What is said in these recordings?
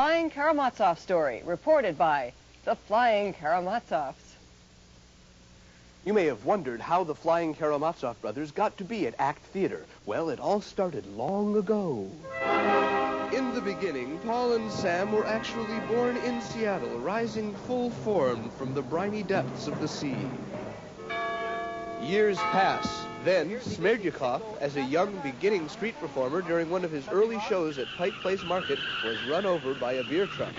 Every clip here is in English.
Flying Karamazov story, reported by the Flying Karamazovs. You may have wondered how the Flying Karamazov brothers got to be at Act Theater. Well, it all started long ago. In the beginning, Paul and Sam were actually born in Seattle, rising full-formed from the briny depths of the sea. Years pass. Then, Smerdyakov, as a young beginning street performer during one of his early shows at Pike Place Market, was run over by a beer truck.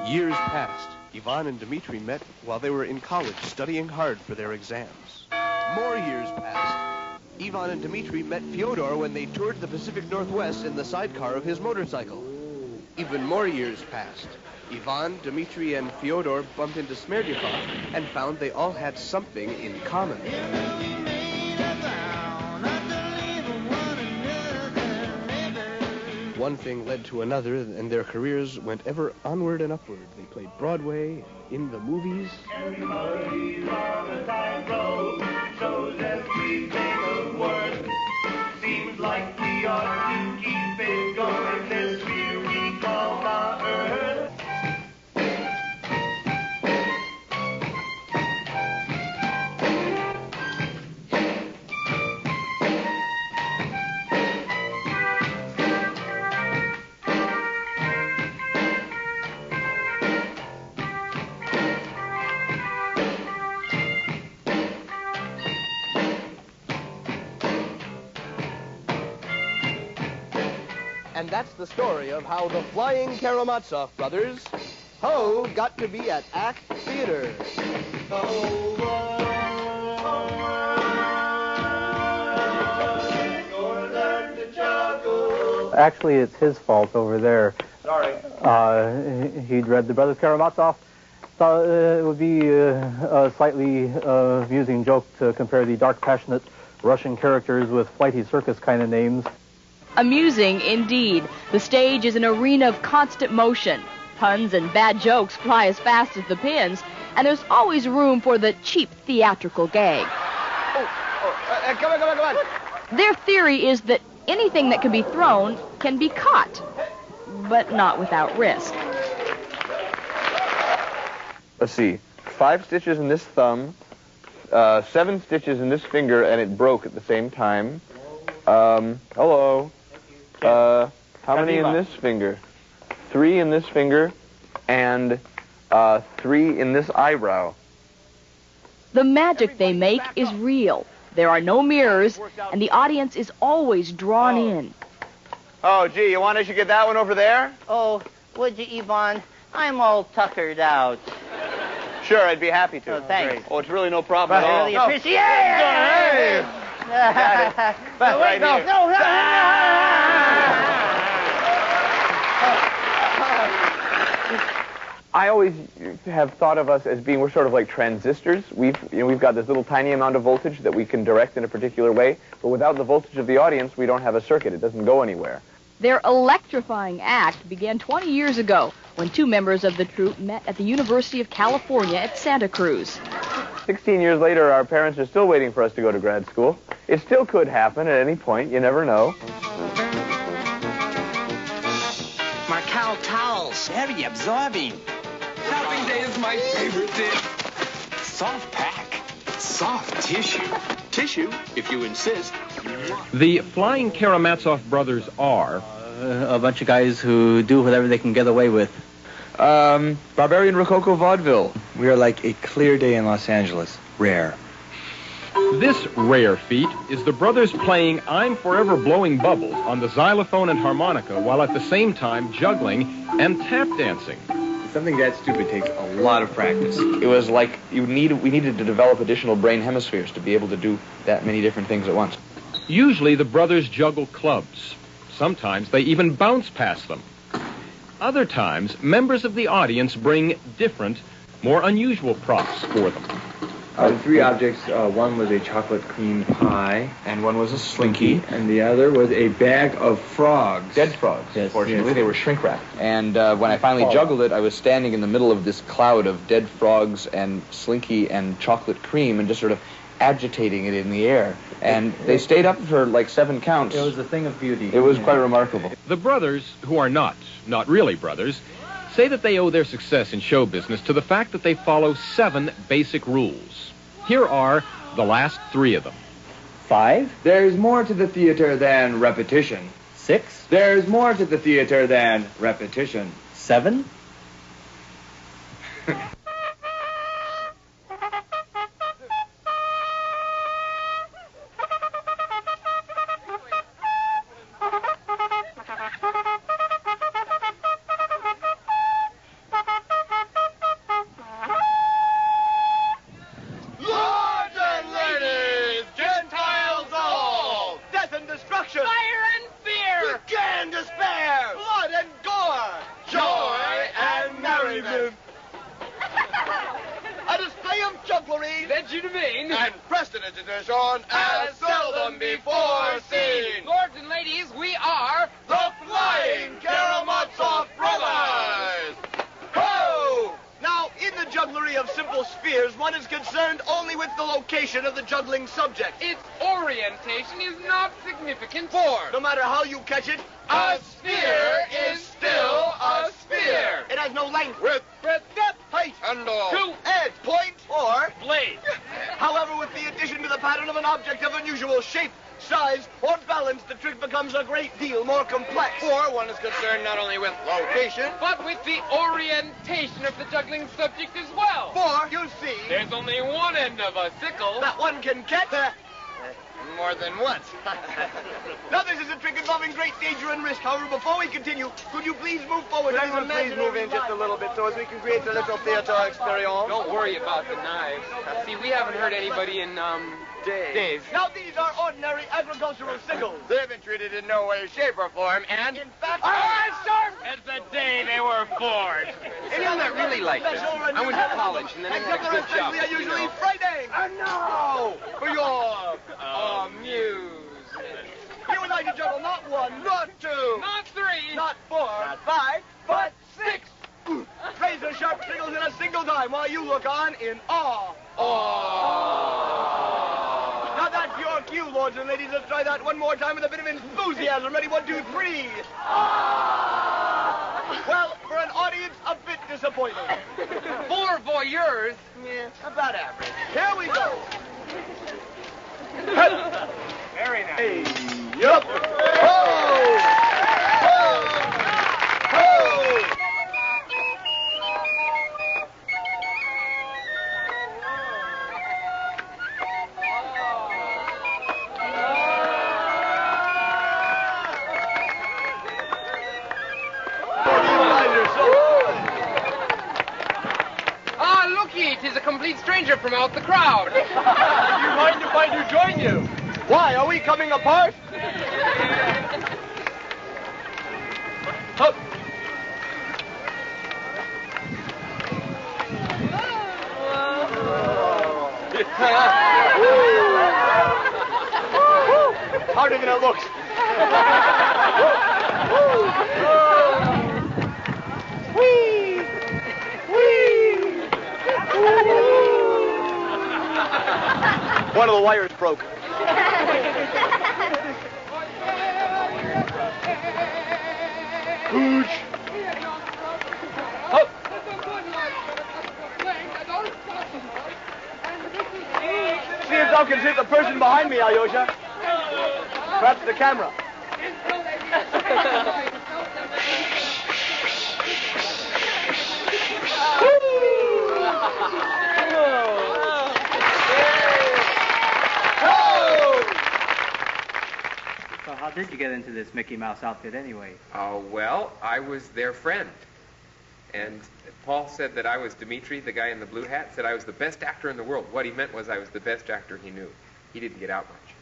Years passed. Ivan and Dmitri met while they were in college studying hard for their exams. More years passed. Ivan and Dmitri met Fyodor when they toured the Pacific Northwest in the sidecar of his motorcycle. Even more years passed. Ivan, Dmitri, and Fyodor bumped into Smerdyakov and found they all had something in common. One thing led to another, and their careers went ever onward and upward. They played Broadway, in the movies. Everybody's on a tightrope, shows everything of worth. Seems like we ought to keep it going this year we call our Earth. And that's the story of how the Flying Karamazov brothers, got to be at Act Theater. Actually, it's his fault over there. Sorry. He'd read the Brothers Karamazov. Thought it would be a slightly amusing joke to compare the dark, passionate Russian characters with flighty circus kind of names. Amusing indeed. The stage is an arena of constant motion. Puns and bad jokes fly as fast as the pins, and there's always room for the cheap theatrical gag. Come on. Their theory is that anything that can be thrown can be caught, but not without risk. Let's see. 5 stitches in this thumb, 7 stitches in this finger, and it broke at the same time. Hello. How many in this finger? 3 in this finger, and 3 in this eyebrow. The magic they make is real. There are no mirrors, and the audience is always drawn in. Oh, gee, you want us to get that one over there? Oh, would you, Ivan? I'm all tuckered out. Sure, I'd be happy to. Oh, thanks. Great. Oh, it's really no problem at all. I really appreciate it. Got it. No, wait, no. I always have thought of us as being, we're sort of like transistors. We've got this little tiny amount of voltage that we can direct in a particular way, but without the voltage of the audience, we don't have a circuit. It doesn't go anywhere. Their electrifying act began 20 years ago when 2 members of the troupe met at the University of California at Santa Cruz. 16 years later, our parents are still waiting for us to go to grad school. It still could happen at any point. You never know. Markel towels. Very absorbing. Shopping day is my favorite day. Soft pack. Soft tissue. Tissue, if you insist. The Flying Karamazov brothers are A bunch of guys who do whatever they can get away with. Barbarian Rococo Vaudeville. We are like a clear day in Los Angeles. Rare. This rare feat is the brothers playing I'm Forever Blowing Bubbles on the xylophone and harmonica while at the same time juggling and tap dancing. Something that stupid takes a lot of practice. It was like we needed to develop additional brain hemispheres to be able to do that many different things at once. Usually the brothers juggle clubs. Sometimes they even bounce past them. Other times, members of the audience bring different, more unusual props for them. 3 objects. One was a chocolate cream pie. And one was a slinky. And the other was a bag of frogs. Dead frogs, yes, fortunately. Yes. They were shrink-wrapped. And when I finally juggled it, I was standing in the middle of this cloud of dead frogs and slinky and chocolate cream and just sort of agitating it in the air. And they stayed up for like 7 counts. It was a thing of beauty. It was quite remarkable. The brothers, who are not really brothers, say that they owe their success in show business to the fact that they follow 7 basic rules. Here are the last 3 of them. 5, There's more to the theater than repetition. 6, There's more to the theater than repetition. 7. And prestidigitation as seldom before seen. Lords and ladies, we are The Flying Karamazov Brothers! Ho! Now, in the jugglery of simple spheres, one is concerned only with the location of the juggling subject. its orientation is not significant. For, no matter how you catch it, A sphere is still a sphere. It has no length, Width, depth, height, handle, to, edge, point, or blade. However, with the addition to the pattern of an object of unusual shape, size, or balance, the trick becomes a great deal more complex. For one is concerned not only with location, But with the orientation of the juggling subject as well. for, you see, There's only one end of a sickle. that one can catch More than once. Now, this is a trick involving great danger and risk. However, before we continue, could you please move forward? Please move in just a little bit so as we can create a little theater experience. Don't worry about the knives. See, we haven't hurt anybody in, days. Now, these are ordinary agricultural sickles. They've been treated in no way, shape, or form, and In fact, sharp as the day they were forged. any other really like this. I went to college, and then I got a good job. Are usually frightening. And now, for your amusement. You would like to juggle not 1, not 2, Not 3, not 4, not 5, but 6. Razor sharp sickles in a single time while you look on in awe. Now that's your cue, lords and ladies. Let's try that one more time with a bit of enthusiasm. Ready? 1, 2, 3. Well, for an audience, a bit disappointing. For voyeurs. Yeah, about average. Here we go. Very nice. Hey, yup. Ho! Ho! Ho! Ah, looky, 'tis a complete stranger from out the crowd. Do you mind if I do join you? Why, are we coming apart? Hup. Harder than it looks. Whee! Whee! One of the wires broke. Hooch. Up. See if thou can see the person behind me, Alyosha. Perhaps the camera. So how did you get into this Mickey Mouse outfit anyway? Well, I was their friend. And Paul said that I was Dmitri, the guy in the blue hat, said I was the best actor in the world. What he meant was I was the best actor he knew. He didn't get out much.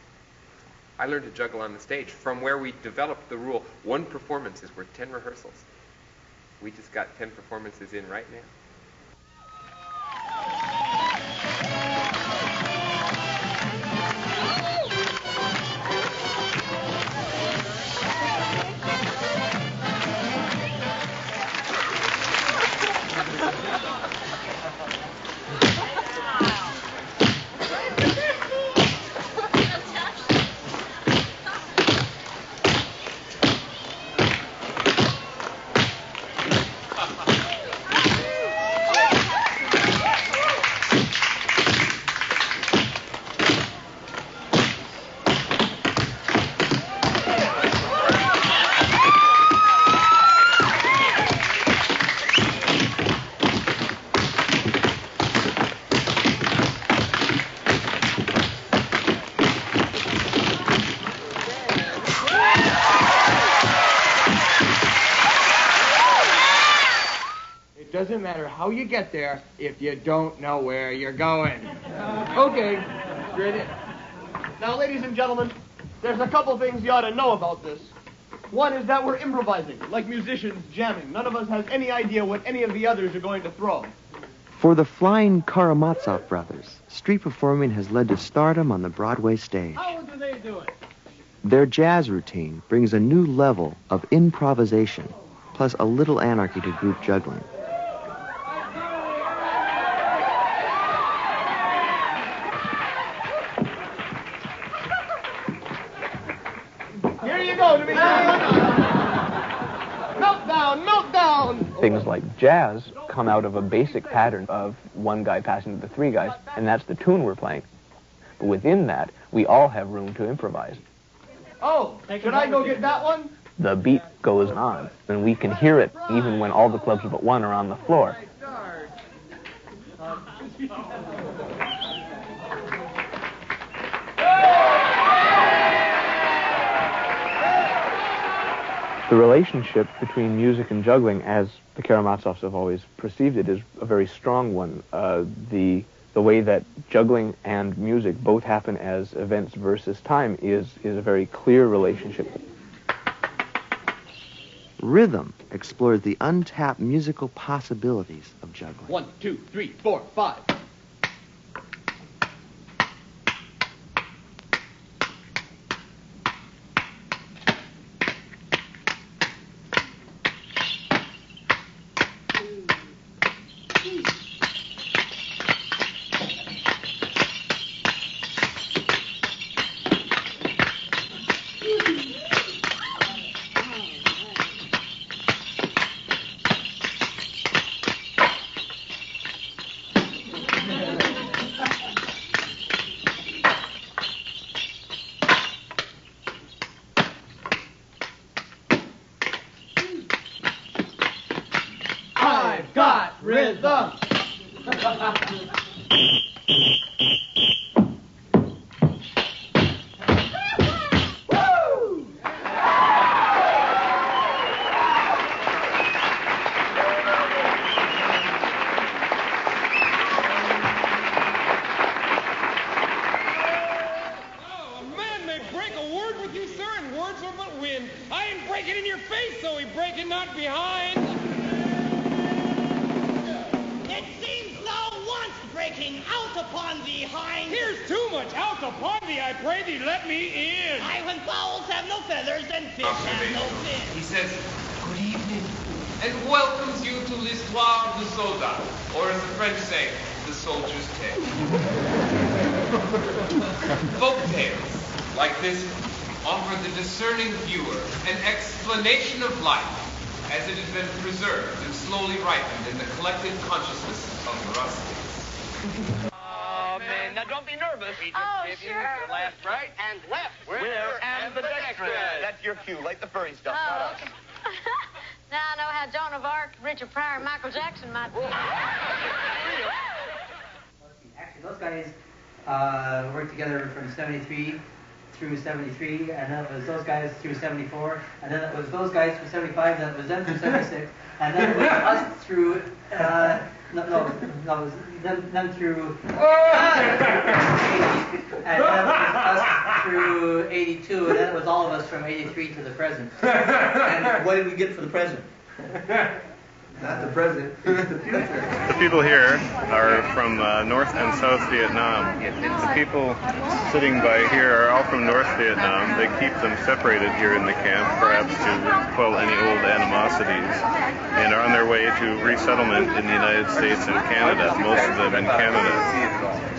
I learned to juggle on the stage. From where we developed the rule, 1 performance is worth 10 rehearsals. We just got 10 performances in right now. doesn't matter how you get there if you don't know where you're going. Okay, great. Now, ladies and gentlemen, there's a couple things you ought to know about this. One is that we're improvising, like musicians jamming. None of us has any idea what any of the others are going to throw. For the flying Karamazov brothers, street performing has led to stardom on the Broadway stage. How do they do it? Their jazz routine brings a new level of improvisation, plus a little anarchy to group juggling. Here you go, Dimitri. Meltdown, meltdown. Things like jazz come out of a basic pattern of one guy passing to the three guys, and that's the tune we're playing. But within that, we all have room to improvise. Oh, should I go get that one? The beat goes on, and we can hear it even when all the clubs but one are on the floor. The relationship between music and juggling, as the Karamazovs have always perceived it, is a very strong one. The way that juggling and music both happen as events versus time is a very clear relationship. Rhythm explores the untapped musical possibilities of juggling. 1, 2, 3, 4, 5. I've got rhythm. He says, good evening, and welcomes you to l'histoire du soldat, or as the French say, the soldier's tale. Folk tales like this offer the discerning viewer an explanation of life as it has been preserved and slowly ripened in the collective consciousness of rustics. Now don't be nervous. Sure. Left, right, and left. Where and the dexterous. That's your cue. Like the furry stuff, not us. Now I know how Joan of Arc, Richard Pryor, and Michael Jackson might be. Actually, those guys worked together from 73 through 73, and then it was those guys through 74, and then it was those guys through 75, then it was them through 76, and then it was us through, them through 80, and then it was us through 82, and then it was all of us from 83 to the present. And what did we get for the present? Not the present, it's the future. The people here are from North and South Vietnam. The people sitting by here are all from North Vietnam. They keep them separated here in the camp, perhaps to quell any old animosities, and are on their way to resettlement in the United States and Canada, most of them in Canada.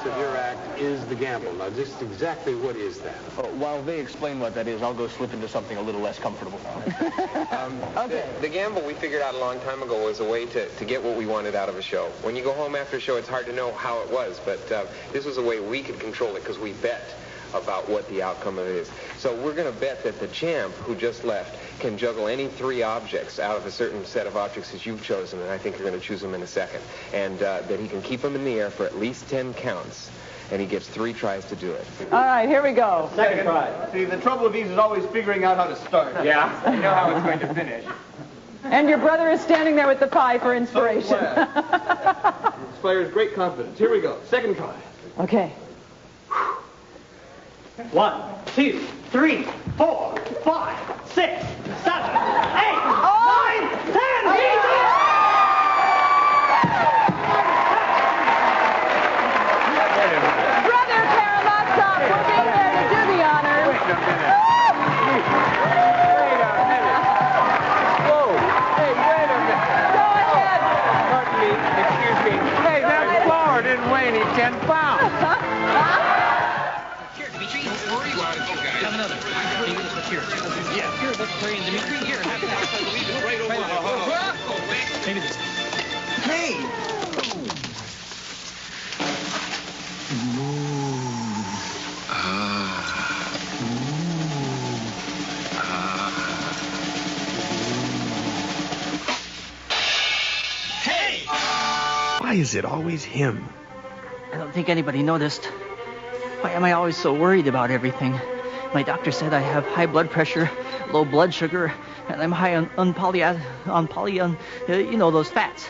parts of your act is the gamble. Now, just exactly what is that? While they explain what that is, I'll go slip into something a little less comfortable. Okay. The gamble we figured out a long time ago was a way to get what we wanted out of a show. When you go home after a show, it's hard to know how it was, but this was a way we could control it because we bet about what the outcome of it is. So we're going to bet that the champ who just left can juggle any 3 objects out of a certain set of objects that you've chosen, and I think you're going to choose them in a second, and that he can keep them in the air for at least 10 counts, and he gets 3 tries to do it. All right, here we go. Second try. See, the trouble with these is always figuring out how to start. Yeah, you know how it's going to finish. And your brother is standing there with the pie for inspiration. Inspires great confidence. Here we go. Second try. Okay. 1, 2, 3, 4, 5, 6, 7, 8, 9, 10. Brother Karamazov will be there to do the honors. Wait a minute. Whoa. Hey, wait a minute. Go ahead. Pardon me. Excuse me. Hey, that flower didn't weigh any 10 pounds. Have another. Here. Yeah. Here, let's play in Dimitri. Here, have that. Right over. Maybe this. Hey! Hey! Why is it always him? I don't think anybody noticed. Why am I always so worried about everything? My doctor said I have high blood pressure, low blood sugar, and I'm high on those fats.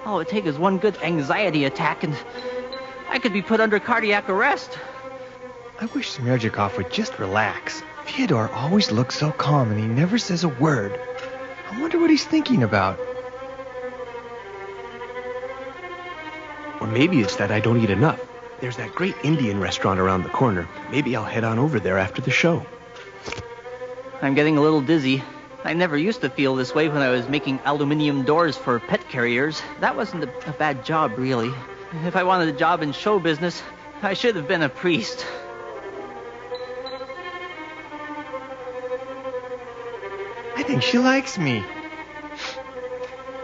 All it takes is one good anxiety attack, and I could be put under cardiac arrest. I wish Smerdyakov would just relax. Fyodor always looks so calm, and he never says a word. I wonder what he's thinking about. Or maybe it's that I don't eat enough. There's that great Indian restaurant around the corner. Maybe I'll head on over there after the show. I'm getting a little dizzy. I never used to feel this way when I was making aluminum doors for pet carriers. That wasn't a bad job, really. If I wanted a job in show business, I should have been a priest. I think she likes me.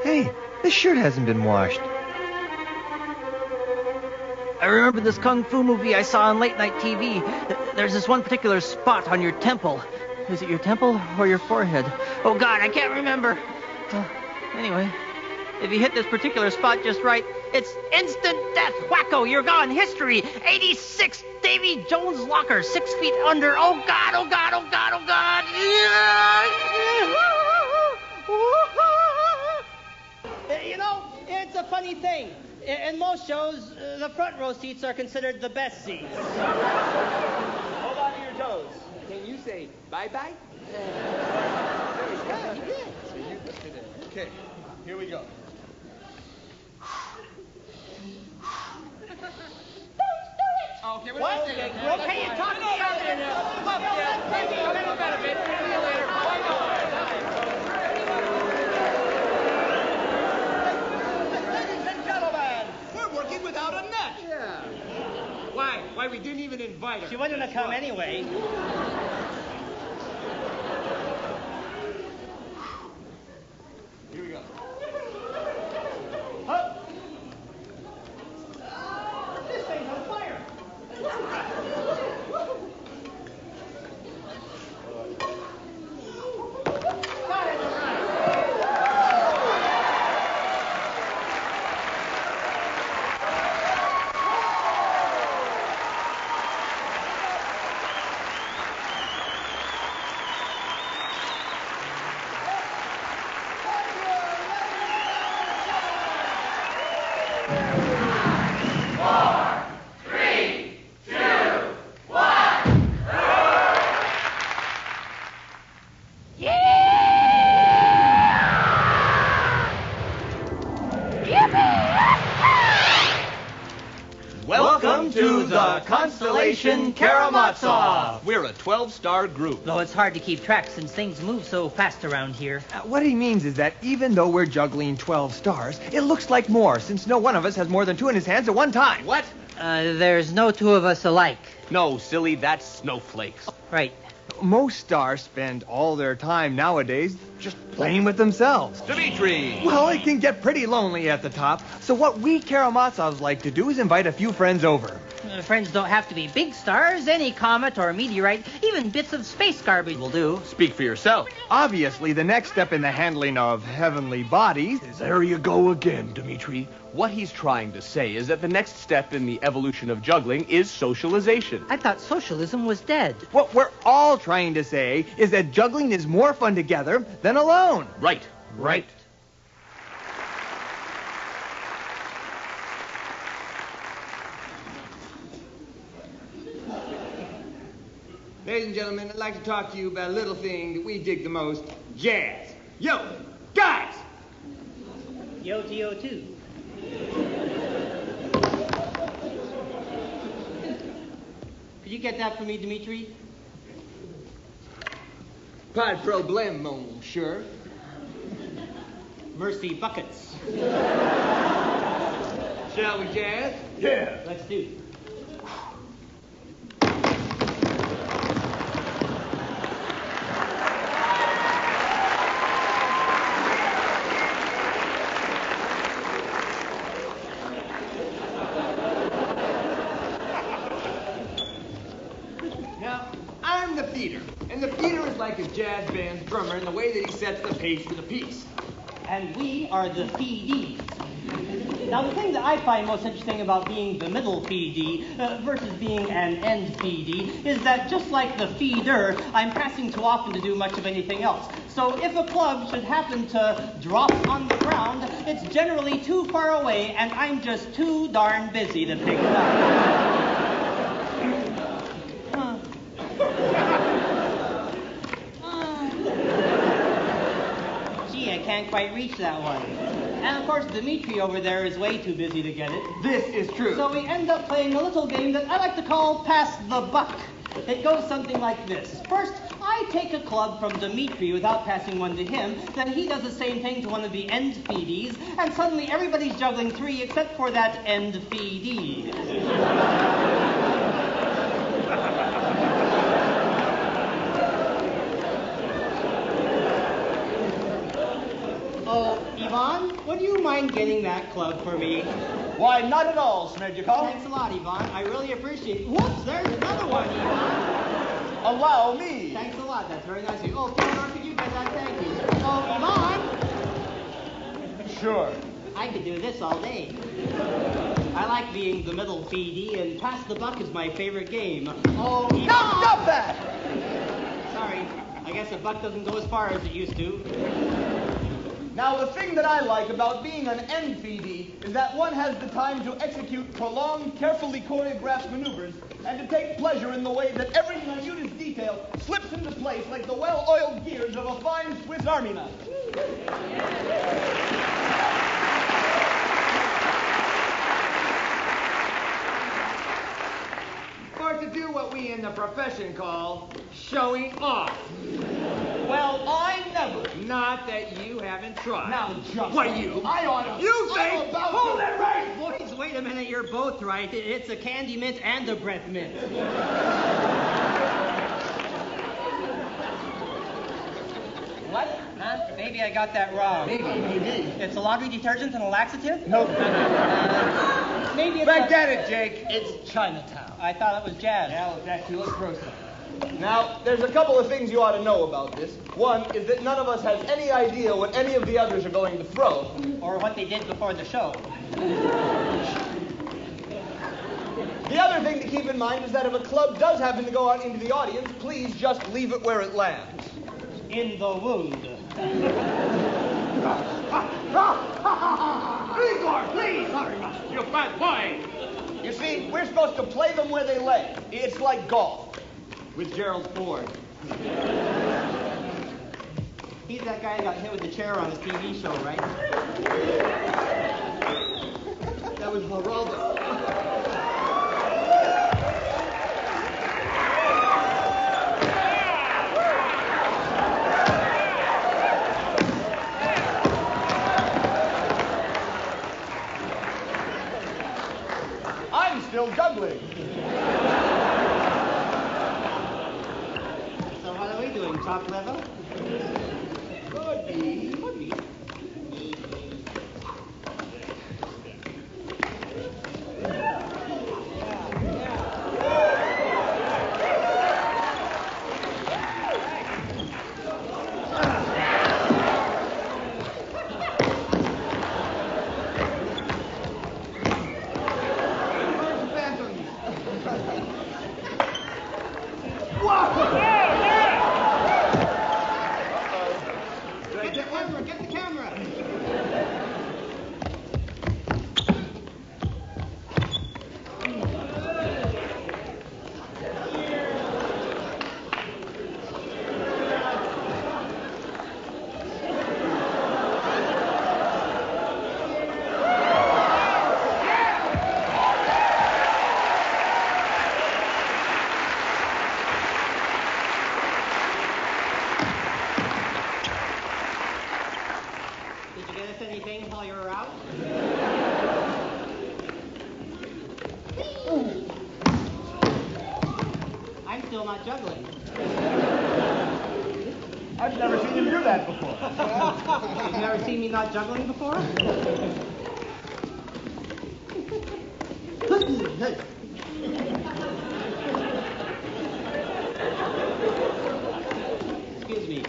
Hey, this shirt hasn't been washed. I remember this kung fu movie I saw on late night TV. There's this one particular spot on your temple. Is it your temple or your forehead? Oh, God, I can't remember. Anyway, if you hit this particular spot just right, it's instant death. Wacko, you're gone. History. 86 Davy Jones locker, 6 feet under. Oh, God, oh, God, oh, God, oh, God. You know, it's a funny thing. In most shows, the front row seats are considered the best seats. Hold on to your toes. Can you say bye-bye? Okay, here we go. Okay, we're not okay, you talk to me out there now. Ladies and gentlemen, we're working without a net. Yeah. Why, we didn't even invite her. She wasn't going to come anyway. Here we go. Up. This thing's on fire. Got it, all right. Welcome to the Constellation Karamazov. We're a 12-star group. Though it's hard to keep track since things move so fast around here. What he means is that even though we're juggling 12 stars, it looks like more since no one of us has more than 2 in his hands at one time. What? There's no two of us alike. No, silly, that's snowflakes. Right. Most stars spend all their time nowadays just playing with themselves. Dmitri! Well, it can get pretty lonely at the top, so what we Karamazovs like to do is invite a few friends over. Friends don't have to be big stars. Any comet or meteorite, even bits of space garbage will do. Speak for yourself. Obviously, the next step in the handling of heavenly bodies is... There you go again, Dmitri. What he's trying to say is that the next step in the evolution of juggling is socialization. I thought socialism was dead. What we're all trying to say is that juggling is more fun together than alone. Right. Right. Ladies and gentlemen, I'd like to talk to you about a little thing that we dig the most, jazz. Yo, guys! Yo to yo too. Could you get that for me, Dmitri? Pas de problème, mon cher. Mercy buckets. Shall we jazz? Yeah. Let's do. Now, I'm the feeder, and the feeder is like a jazz band's drummer in the way that he sets the pace for the piece. And we are the PDs. Now, the thing that I find most interesting about being the middle PD versus being an end PD is that just like the feeder, I'm passing too often to do much of anything else. So if a club should happen to drop on the ground, it's generally too far away, and I'm just too darn busy to pick it up. Gee, I can't quite reach that one. And of course, Dmitri over there is way too busy to get it. This is true. So we end up playing a little game that I like to call Pass the Buck. It goes something like this. First, I take a club from Dmitri without passing one to him. Then he does the same thing to one of the end feedies. And suddenly everybody's juggling 3 except for that end feedee. Oh, Ivan, would you mind getting that club for me? Why, not at all, Smedjakov. Thanks a lot, Ivan. I really appreciate it. Whoops, there's another one, Ivan. Allow me. Thanks a lot. That's very nice of you. Oh, Theodore, could you get that? Thank you. Oh, Ivan. Sure. I could do this all day. I like being the middle feedee, and Pass the Buck is my favorite game. Oh, Ivan. No, stop that! Sorry. I guess a buck doesn't go as far as it used to. Now, the thing that I like about being an end feedee is that one has the time to execute prolonged, carefully choreographed maneuvers and to take pleasure in the way that every minutest detail slips into place like the well-oiled gears of a fine Swiss Army knife. Or to do what we in the profession call showing off. Well, I never. Not that you haven't tried. Now, just. What, you? I ought to. You think? Hold it right! Boys, wait a minute. You're both right. It's a candy mint and a breath mint. What? Huh? Maybe I got that wrong. Maybe. It's a laundry detergent and a laxative? Nope. Maybe it's Back at it, Jake. It's Chinatown. I thought it was jazz. Now, that's you. Let's throw some. Now, there's a couple of things you ought to know about this. One is that none of us has any idea what any of the others are going to throw. Or what they did before the show. The other thing to keep in mind is that if a club does happen to go out into the audience, please just leave it where it lands. In the wound. Igor, please! Sorry, you fat boy! You see, we're supposed to play them where they lay. It's like golf. With Gerald Ford. He's that guy who got hit with the chair on his TV show, right? That was Geraldo. I'm still So how are we doing? Top level? Could be. Get the camera! Did you get us anything while you were out? I'm still not juggling. I've never seen him do that before. You've never seen me not juggling before? Excuse me.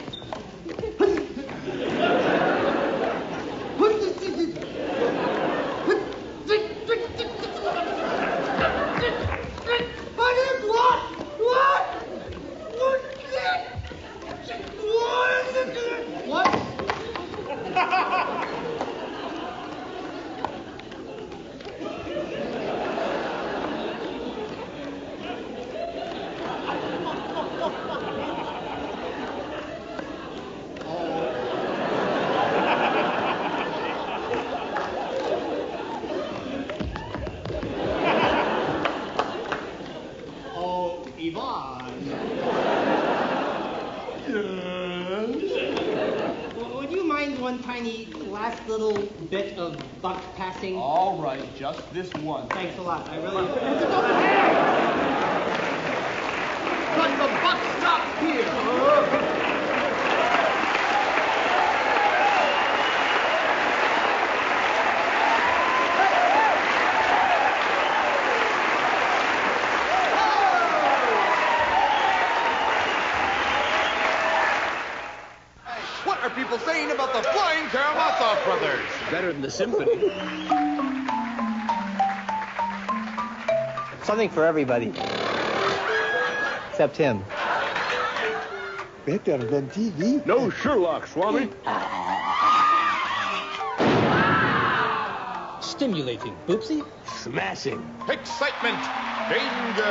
Would you mind one tiny last little bit of buck passing? All right, just this one. Thanks a lot. I really appreciate But the buck stops here. What are people saying about the Flying Karamazov brothers? Better than the symphony. Something for everybody. Except him. Better than TV. No Sherlock, Swami. Stimulating, Boopsy. Smashing. Excitement, danger,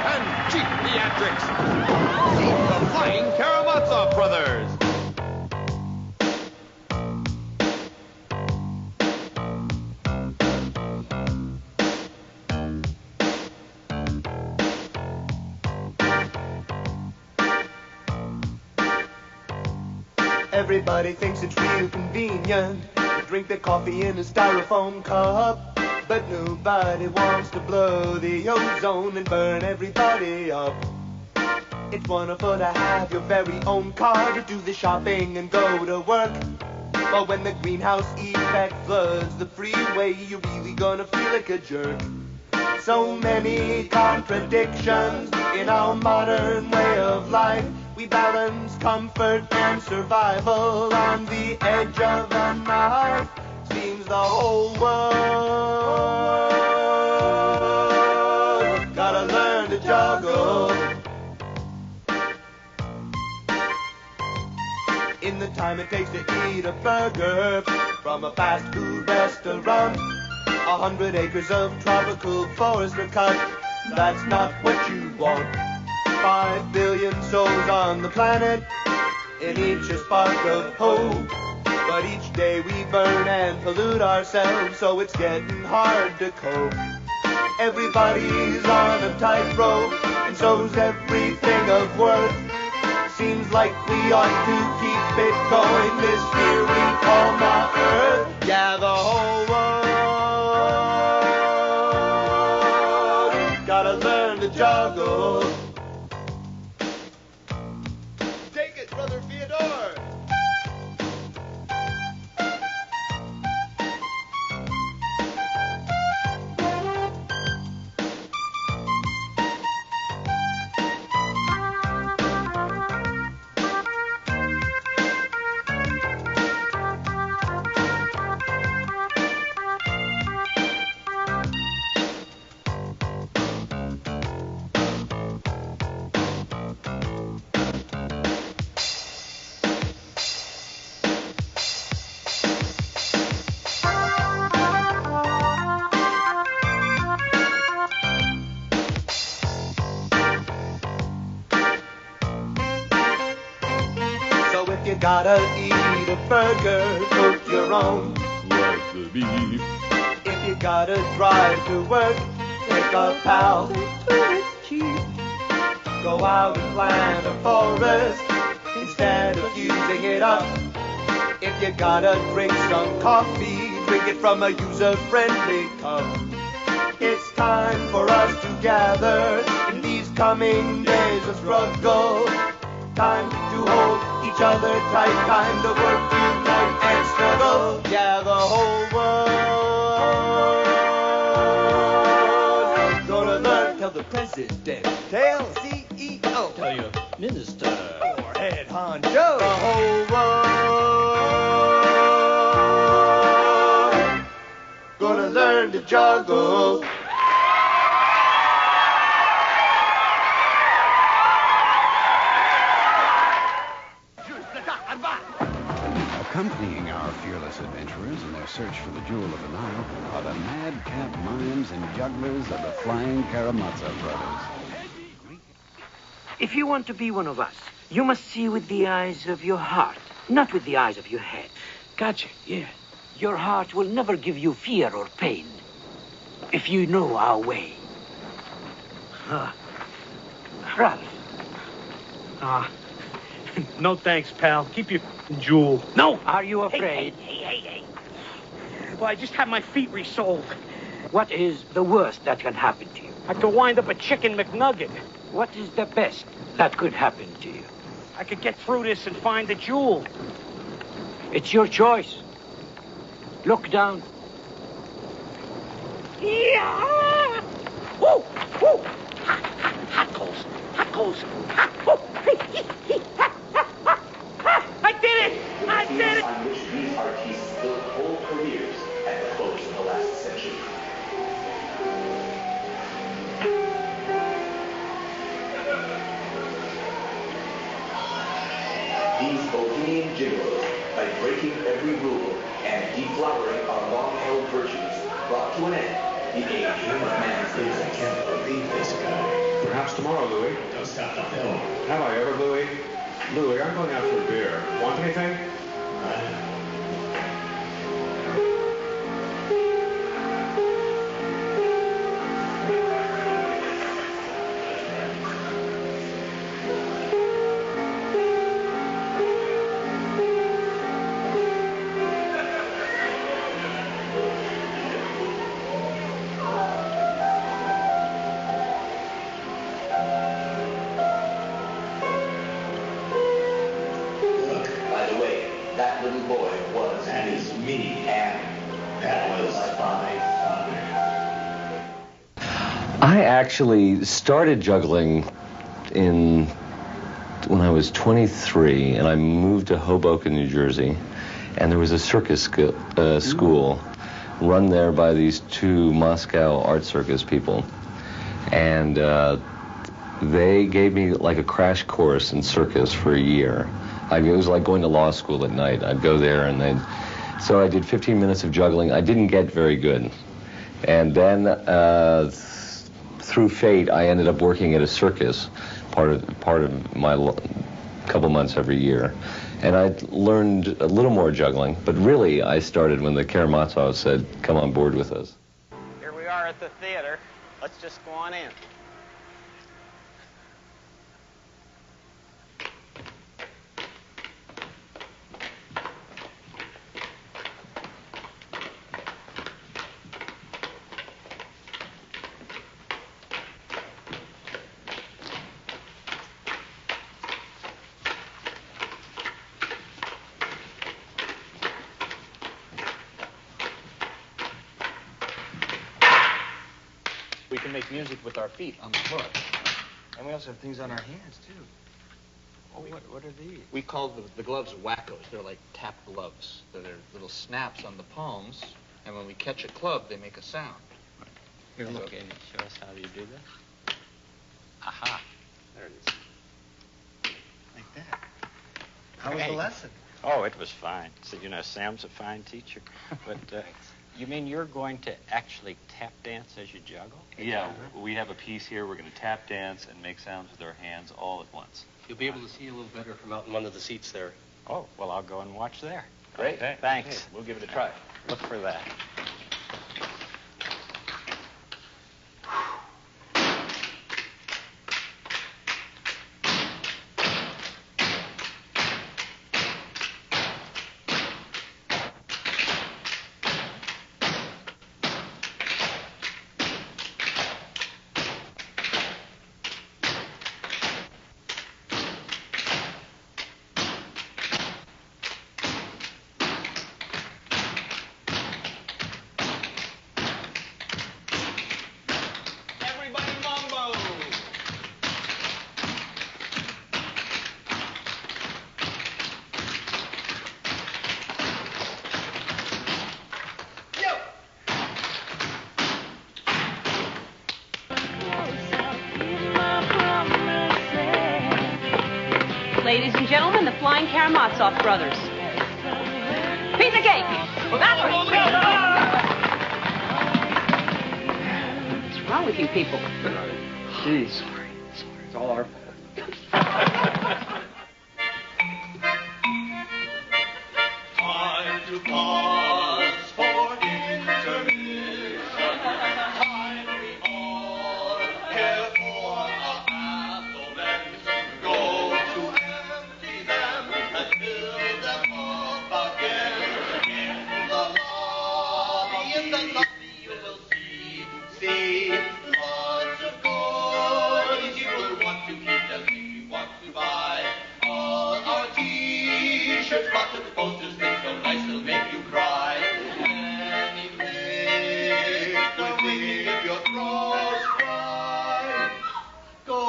and cheap theatrics. Meet the Flying Karamazov brothers. Everybody thinks it's real convenient to drink their coffee in a styrofoam cup, but nobody wants to blow the ozone and burn everybody up. It's wonderful to have your very own car to do the shopping and go to work, but when the greenhouse effect floods the freeway, you're really gonna feel like a jerk. So many contradictions in our modern way of life. We balance comfort and survival on the edge of a knife. Seems the whole world gotta learn to juggle. In the time it takes to eat a burger from a fast food restaurant, 100 acres of tropical forest are cut. That's not what you want. 5 billion souls on the planet, in each a spark of hope. But each day we burn and pollute ourselves, so it's getting hard to cope. Everybody's on a tightrope, and so's everything of worth. Seems like we ought to keep it going, this here we call my Earth. Yeah, the whole world gotta learn learn to juggle. Take it, Brother Fyodor. You gotta eat a burger, cook your own. Like the beef. If you gotta drive to work, take a pal. It's cheap. Go out and plant a forest instead of using it up. If you gotta drink some coffee, drink it from a user-friendly cup. It's time for us to gather in these coming days of struggle. Time to hold each other tight, time to work, unite, and struggle. Yeah, the whole world gonna learn. Tell the president, tell CEO, Tell your minister, or head honcho. The whole world gonna learn to juggle. Accompanying our fearless adventurers in their search for the Jewel of the Nile are the madcap mimes and jugglers of the Flying Karamazov brothers. If you want to be one of us, you must see with the eyes of your heart, not with the eyes of your head. Gotcha, yeah. Your heart will never give you fear or pain if you know our way. Ralph. No thanks, pal. Keep your jewel. No! Are you afraid? Hey. Well, I just had my feet resoled. What is the worst that can happen to you? I could wind up a chicken McNugget. What is the best that could happen to you? I could get through this and find the jewel. It's your choice. Look down. Yeah! Woo! Woo! Hot coals! Hot coals! Woo! I did it! I did it! On which these artists built whole careers at the close of the last century. These bohemian gigolos, by breaking every rule and deflowering our long-held virtues, brought to an end the age of man's innocence. I can't believe this guy. Perhaps tomorrow, Louis. Don't stop the film. Have I ever, Louis? Louis, I'm going out for a beer. Want anything? I actually started juggling when I was 23, and I moved to Hoboken, New Jersey, and there was a circus school run there by these two Moscow art circus people, and they gave me like a crash course in circus for a year. It was like going to law school at night. I'd go there, and so I did 15 minutes of juggling. I didn't get very good, and then through fate, I ended up working at a circus, part of my couple months every year, and I learned a little more juggling. But really, I started when the Karamazov said, "Come on board with us." Here we are at the theater. Let's just go on in. make music with our feet on the floor. And we also have things on our hands, too. Oh, what are these? We call the gloves wackos. They're like tap gloves. They're little snaps on the palms, and when we catch a club, they make a sound. Here, look, and show us how you do this. Aha. There it is. Like that. How was the lesson? Oh, it was fine. So, you know, Sam's a fine teacher. But you mean you're going to actually tap dance as you juggle? Yeah, we have a piece here. We're going to tap dance and make sounds with our hands all at once. You'll be able to see a little better from out in one of the seats there. Oh, well, I'll go and watch there. Great. Okay. Thanks. Okay, we'll give it a try. Look for that. Ladies and gentlemen, the Flying Karamazov brothers. Piece of cake. That way. What's wrong with you people? Jeez. Sorry. It's all our fault. Time to pause for intermission. Time we all care for our abdomens. Go to empty them and fill them up again. In the lobby you will see lots of toys. You will want to keep them if you want to buy all our t-shirts, buttons, posters, things so nice they'll make you cry. Anything to relieve your throat cry. Go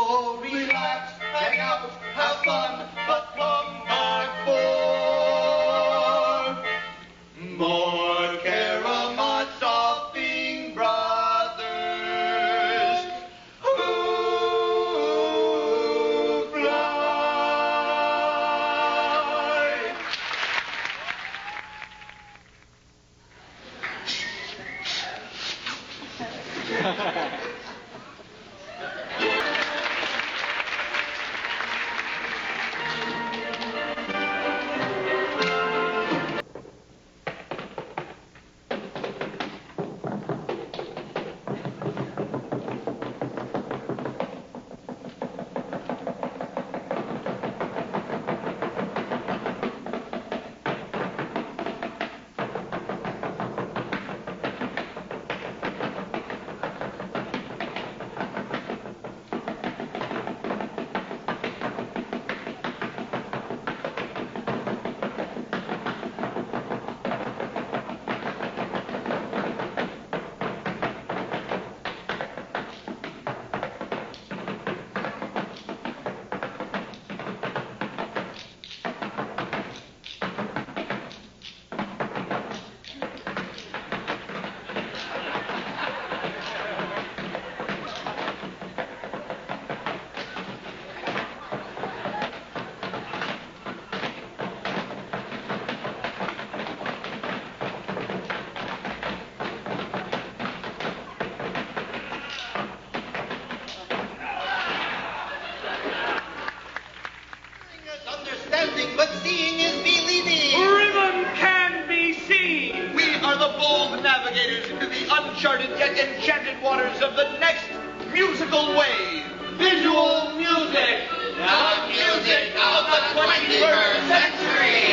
relax, hang out, have fun, but come back for more Karamazov brothers who fly. Understanding, but seeing is believing. Ribbon can be seen. We are the bold navigators into the uncharted yet enchanted waters of the next musical wave. Visual music. The music of the 21st century.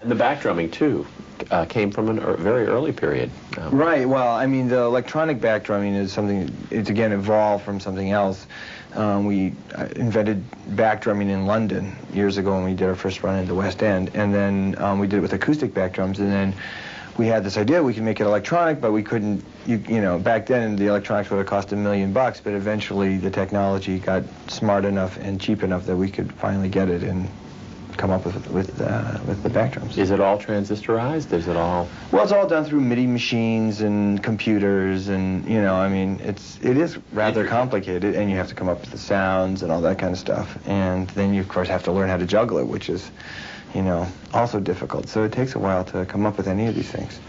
The backdrumming, too, came from a very early period. Right. Well, I mean, the electronic backdrumming is something, it's again evolved from something else. We invented backdrumming in London years ago when we did our first run in the West End, and then we did it with acoustic backdrums, and then we had this idea we could make it electronic, but we couldn't, you know, back then the electronics would have cost $1 million, but eventually the technology got smart enough and cheap enough that we could finally get it and come up with the backdrums. Is it all transistorized? Is it all? Well, it's all done through MIDI machines and computers, and you know, I mean, it is rather complicated, and you have to come up with the sounds and all that kind of stuff, and then you of course have to learn how to juggle it, which is, you know, also difficult. So it takes a while to come up with any of these things.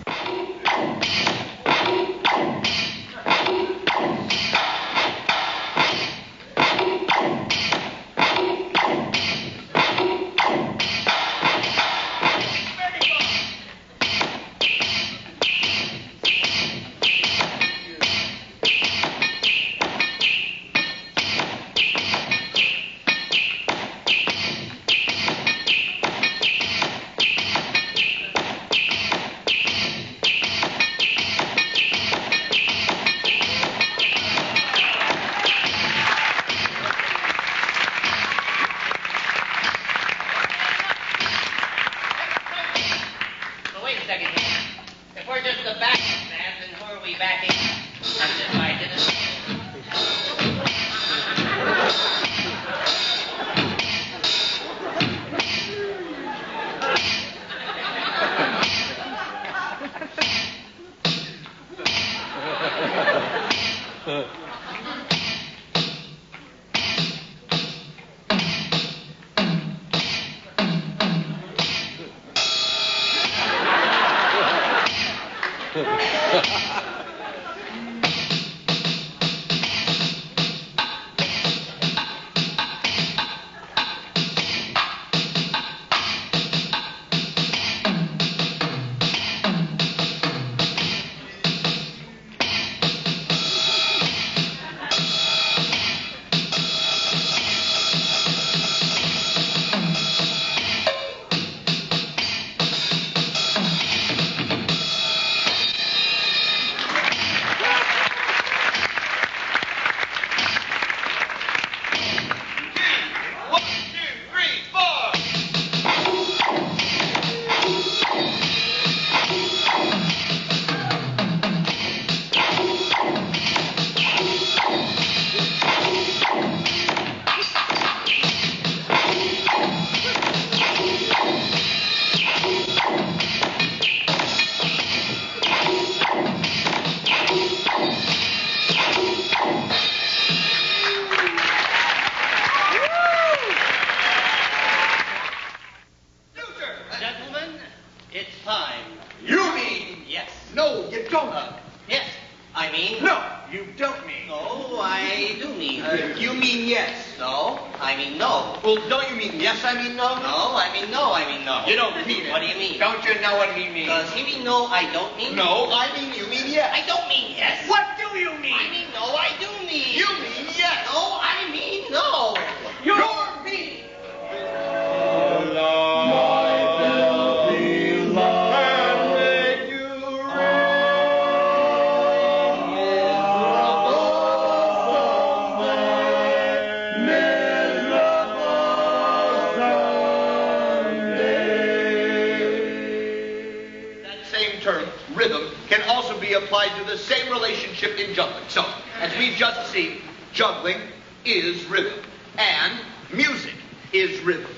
Juggling is rhythm, and music is rhythm.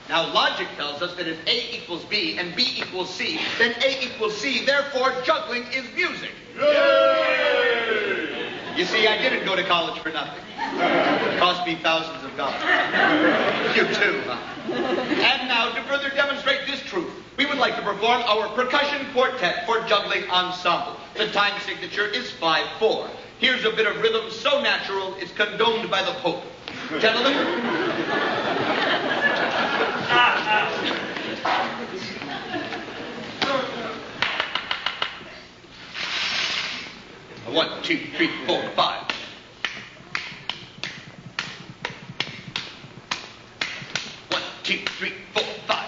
Now, logic tells us that if A equals B and B equals C, then A equals C, therefore juggling is music. Yay! You see, I didn't go to college for nothing. It cost me thousands of dollars. You too, huh? And now, to further demonstrate this truth, we would like to perform our percussion quartet for juggling ensemble. The time signature is 5/4. Here's a bit of rhythm so natural it's condoned by the Pope. Gentlemen. 1, 2, 3, 4, 5. 1, 2, 3, 4, 5.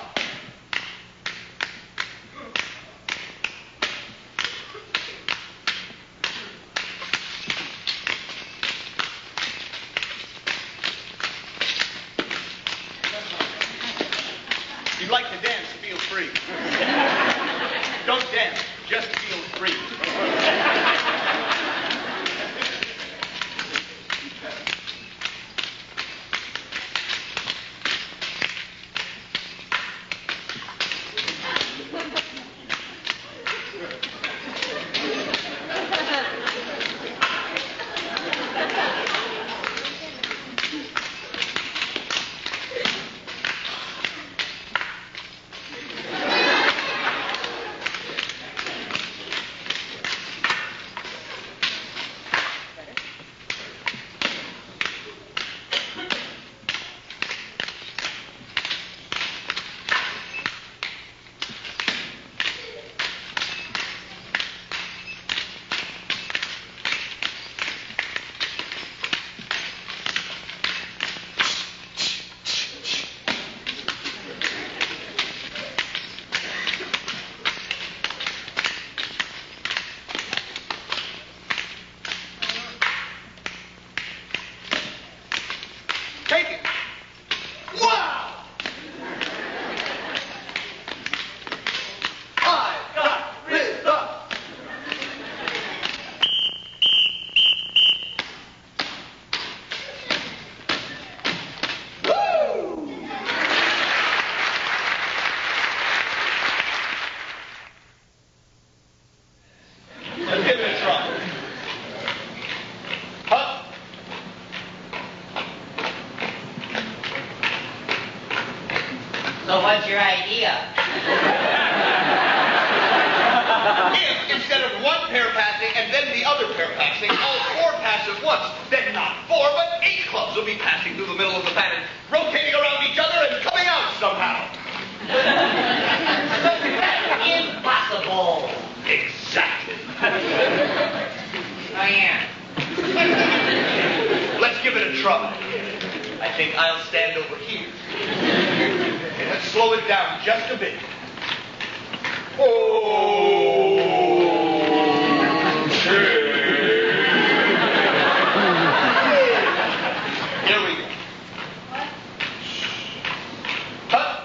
to dance, feel free. Don't dance, just feel free. So what's your idea? If, instead of one pair passing and then the other pair passing, all four pass at once, then not four, but 8 clubs will be passing through the middle of the pattern, rotating around each other and coming out somehow. Impossible. Exactly. Diane. Let's give it a try. I think I'll stand over here. And let's slow it down just a bit. Here we go. Huh?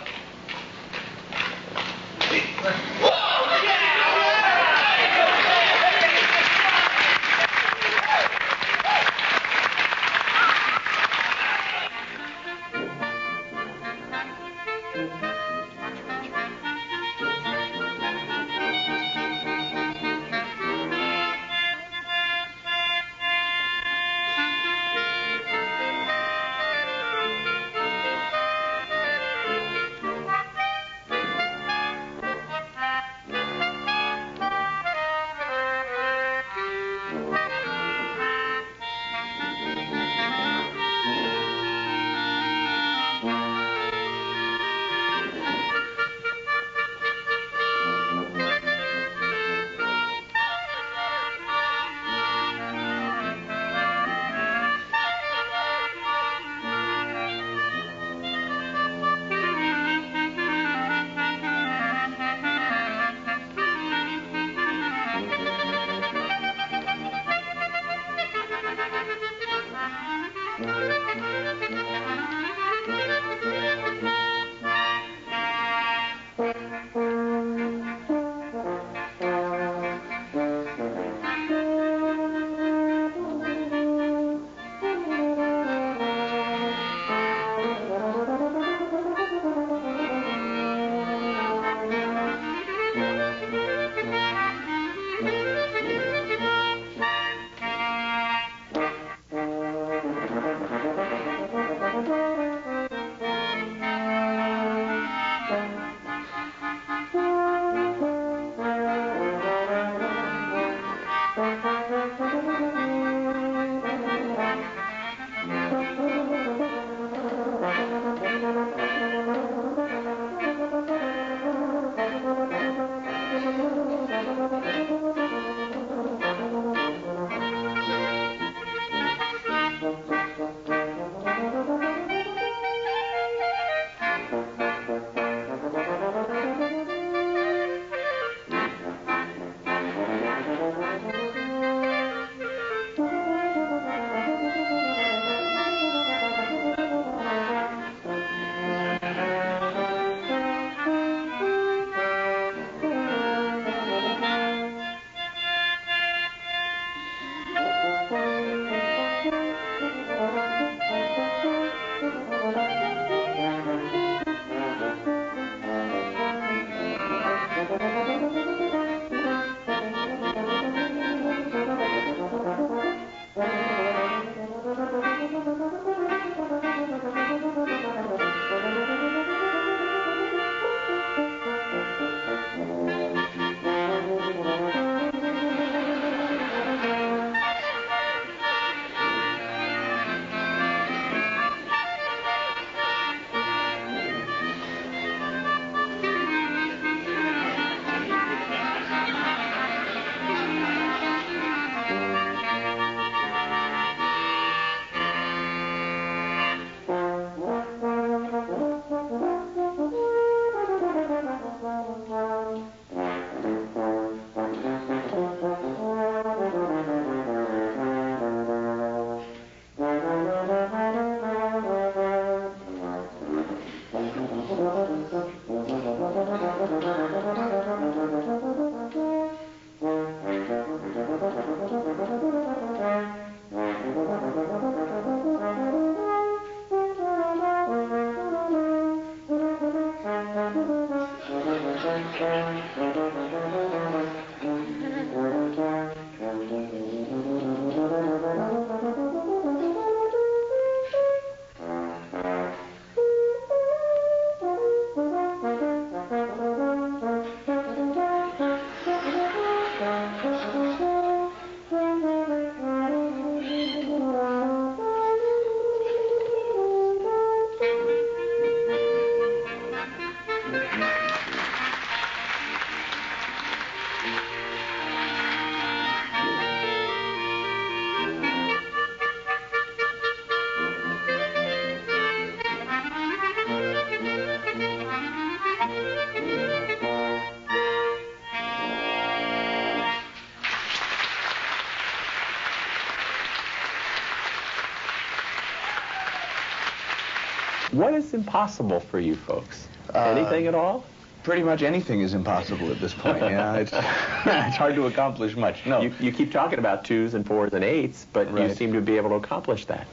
What is impossible for you folks? Anything at all? Pretty much anything is impossible at this point. Yeah, it's hard to accomplish much. No, you keep talking about 2s and 4s and 8s, but Right. you seem to be able to accomplish that.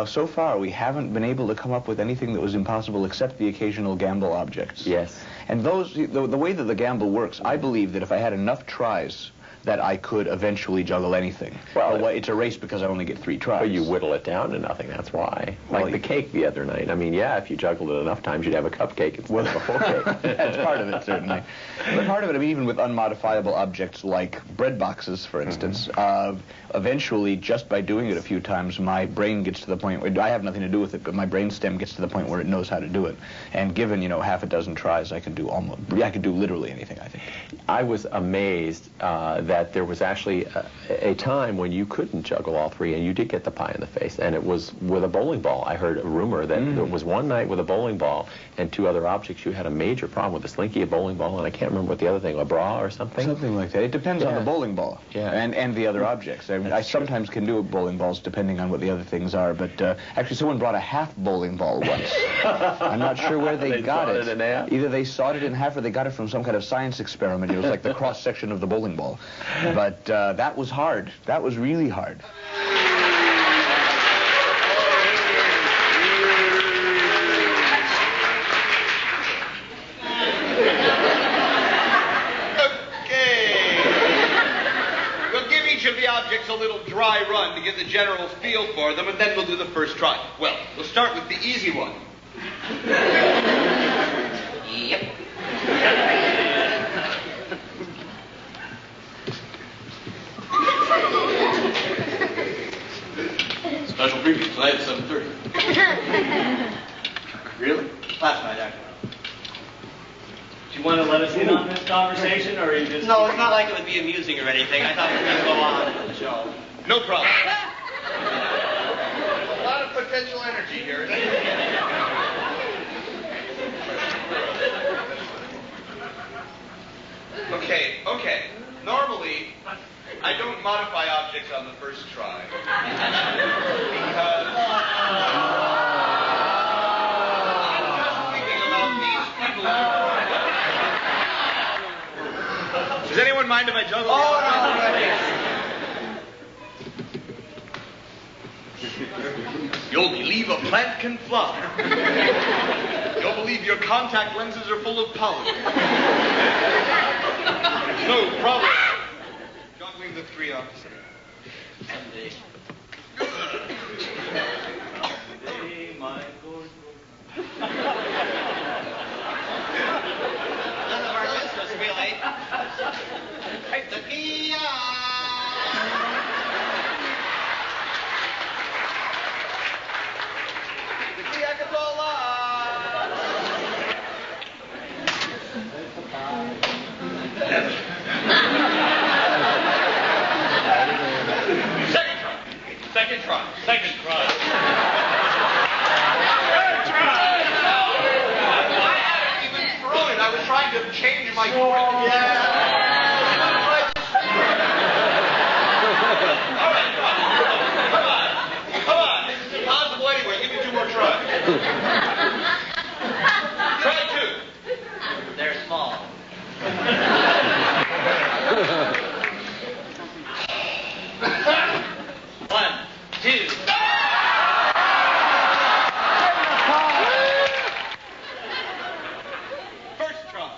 So far, we haven't been able to come up with anything that was impossible except the occasional gamble objects. Yes. And those, the way that the gamble works, I believe that if I had enough tries, that I could eventually juggle anything. Well, it's a race because I only get 3 tries. But you whittle it down to nothing, that's why. Like Well, the cake the other night. I mean, yeah, if you juggled it enough times, you'd have a cupcake instead of a full cake. That's part of it, certainly. But part of it, I mean, even with unmodifiable objects like bread boxes, for instance, eventually, just by doing it a few times, my brain gets to the point where, I have nothing to do with it, but my brain stem gets to the point where it knows how to do it. And given, half a dozen tries, I can do literally anything, I think. I was amazed that there was actually a time when you couldn't juggle all 3, and you did get the pie in the face, and it was with a bowling ball. I heard a rumor that there was one night with a bowling ball and 2 other objects, you had a major problem with a slinky, a bowling ball, and I can't remember what the other thing, a bra or something? Something like that. It depends on the bowling ball and the other objects. I sometimes can do bowling balls depending on what the other things are, but actually someone brought a half bowling ball once. I'm not sure where they got it. In half? Either they sawed it in half or they got it from some kind of science experiment. It was like the cross-section of the bowling ball. But that was hard. That was really hard. A little dry run to get the general feel for them, and then we'll do the first try. Well, we'll start with the easy one. Yep. Special preview tonight at 7:30. Really? Last night, actually. Do you want to let us in on this conversation, or are you just... No, it's not like it would be amusing or anything. I thought we were going to go on with the show. No problem. A lot of potential energy here, isn't it? Okay. Normally, I don't modify objects on the first try. Because... I'm just thinking about these people. Does anyone mind if I juggle? Oh, no. You'll believe a plant can fly. You'll believe your contact lenses are full of pollen. No problem. Juggling the 3 opposites. Someday. Someday, my Lord. None of our business, really. The Kia! The Kia Catola! Second try. I hadn't even thrown it. I was trying to change my grip. All right, come on. This is impossible anyway. Give me 2 more tries. Try 2. They're small. 1, 2. First try.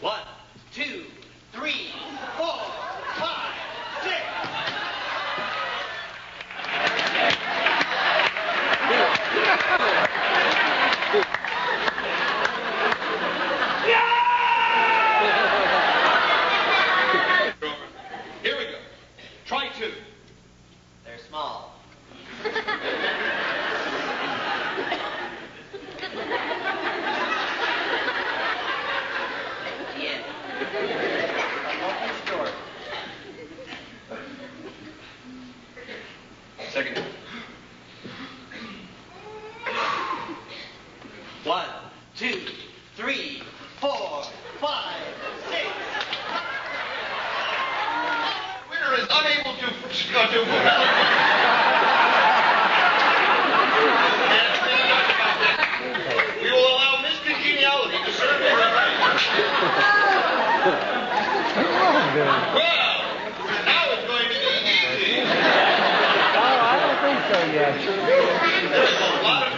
1, 2, 3, 4, 5, 6. Here we go. Try 2. They're small. Yeah. Second. 1, 2, 3, 4, 5, 6. Winner is unable to There's a lot of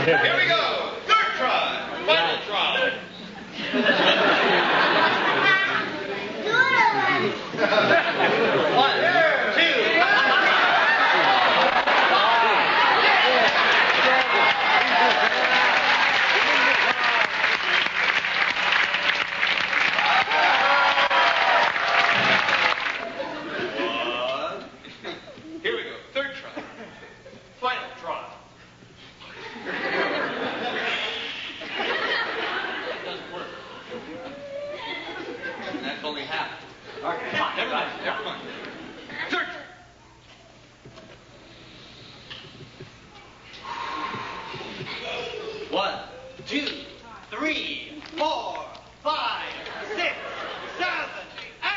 Here we go. Third try. Final try. One, two. Here we go. Third try. Final try. Doesn't work. That's only half. Okay, come on. Never mind. Third try. One, two, three, 4, 5, 6, 7, 8.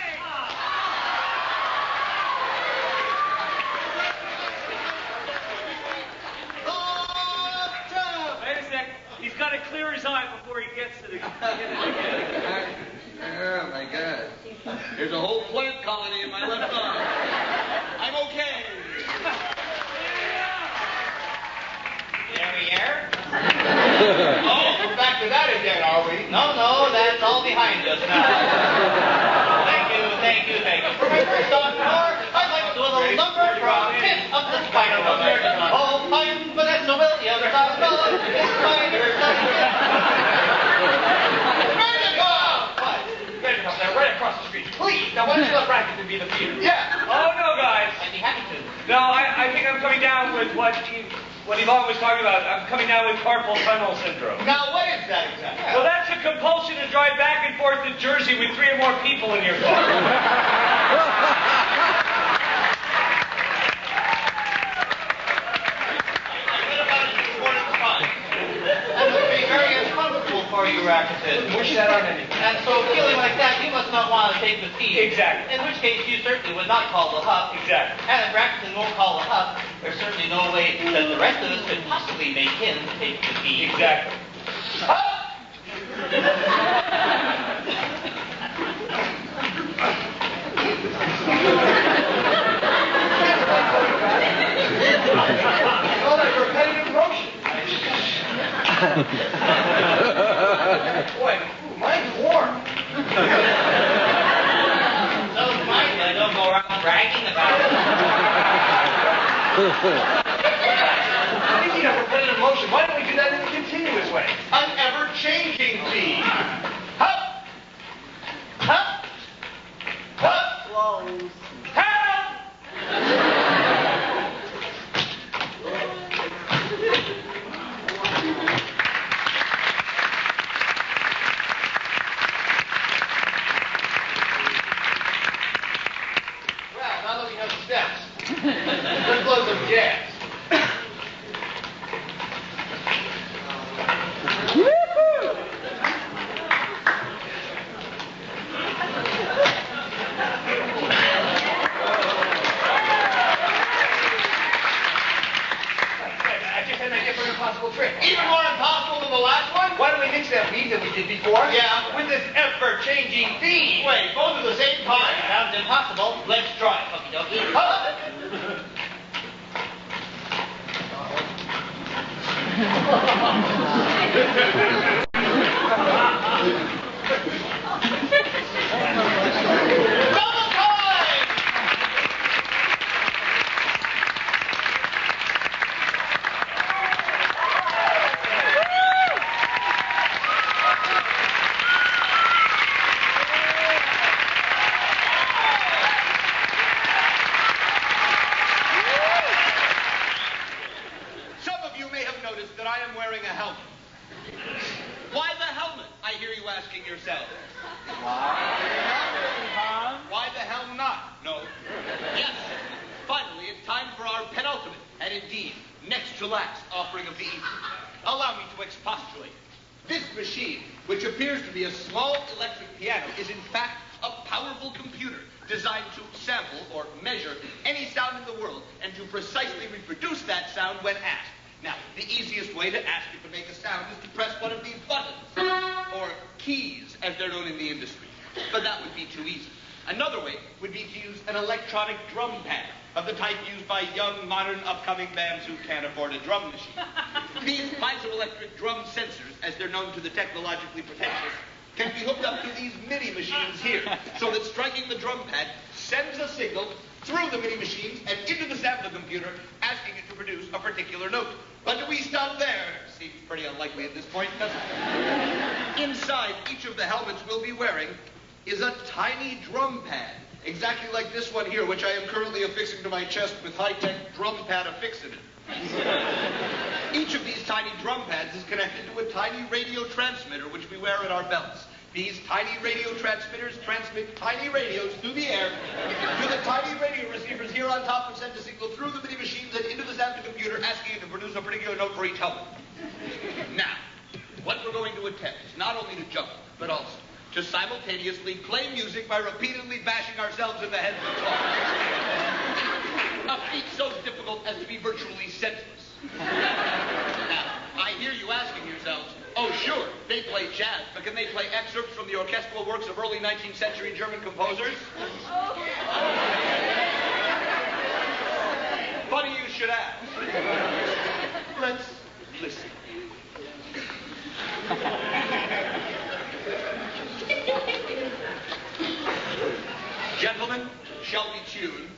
Wait a sec. He's got to clear his eye before he gets to the... Oh, my God. There's a whole plant colony in my left arm. I'm okay. There we are. Oh, we're back to that again, are we? No, that's all behind us now. Thank you. For my first on tour, I'd like to do a little number from Pit of the Spider Mother. Oh, I'm Vanessa Williams, I'm the Spider. Ready to come there, right across the street. Please, now why don't you let Braxton be the theater? Yeah. Oh, no, guys. I'd be happy to. No, I think I'm coming down with what Yvonne was talking about. I'm coming down with carpal tunnel syndrome. Now, what is that exactly? Well, that's a compulsion to drive back and forth to Jersey with 3 or more people in your car. That would be very uncomfortable for you, Racketson. Wish that on anything. And so, feeling like that, you must not want to take the tea. Exactly. In which case, you certainly would not call the huff. Exactly. And if Racketson won't call the huff, there's certainly no way that the rest of us could possibly make him take the tea. Exactly. Oh, that's repetitive motion. Boy, mine's warm. So mine, I don't go around bragging about it. Speaking of repetitive motion, why don't we do that in a continuous way? An ever-changing theme. Hup! Hup! Hup! Close. Help! Well, now that we have the steps, let's blow some jazz. I just had an idea for an impossible trick. Even more impossible than the last one? Why don't we mix that beat that we did before? Yeah. With this ever-changing theme. Wait, both at the same time? Sounds impossible. Let's try, Puppy Dokie. Double time! Some of you may have noticed that I am wearing a helmet. Why the helmet, I hear you asking yourself. Why the hell not? No. Yes. Finally, it's time for our penultimate, and indeed, next to last offering of the evening. Allow me to expostulate. This machine, which appears to be a small electric piano, is in fact a powerful computer designed to sample or measure any sound in the world and to precisely reproduce that sound when asked. Now, the easiest way to ask it to make a sound is to press one of these buttons, or keys, as they're known in the industry. But that would be too easy. Another way would be to use an electronic drum pad of the type used by young, modern, upcoming bands who can't afford a drum machine. These piezoelectric drum sensors, as they're known to the technologically pretentious, can be hooked up to these MIDI machines here, so that striking the drum pad sends a signal through the MIDI machines and into the sampler computer, asking it to produce a particular note. But do we stop there? Seems pretty unlikely at this point, doesn't it? Inside each of the helmets we'll be wearing is a tiny drum pad, exactly like this one here, which I am currently affixing to my chest with high-tech drum pad affixant. Each of these tiny drum pads is connected to a tiny radio transmitter, which we wear at our belts. These tiny radio transmitters transmit tiny radios through the air to the tiny radio receivers here on top and send a signal through the MIDI machines and into the sampler computer, asking it to produce a particular note for each helmet. Now, what we're going to attempt is not only to juggle, but also to simultaneously play music by repeatedly bashing ourselves in the head with claws. A feat so difficult as to be virtually senseless. Now, I hear you asking yourselves, oh, sure, they play jazz, but can they play excerpts from the orchestral works of early 19th century German composers? Funny you should ask. Let's listen. Gentlemen, shall we tune?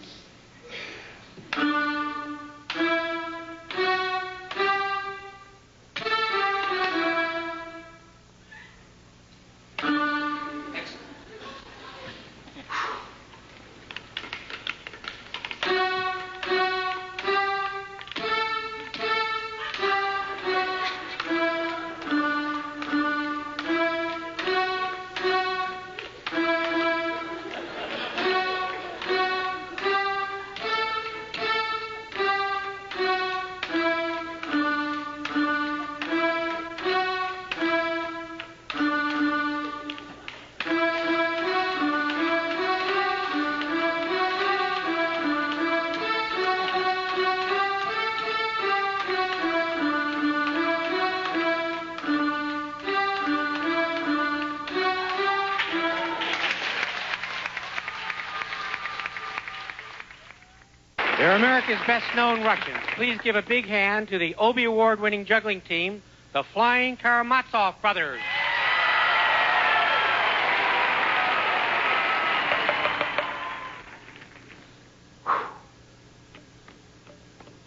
They're America's best-known Russians. Please give a big hand to the Obie Award-winning juggling team, the Flying Karamazov Brothers.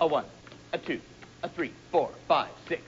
A 1, a 2, a 3, 4, 5, 6.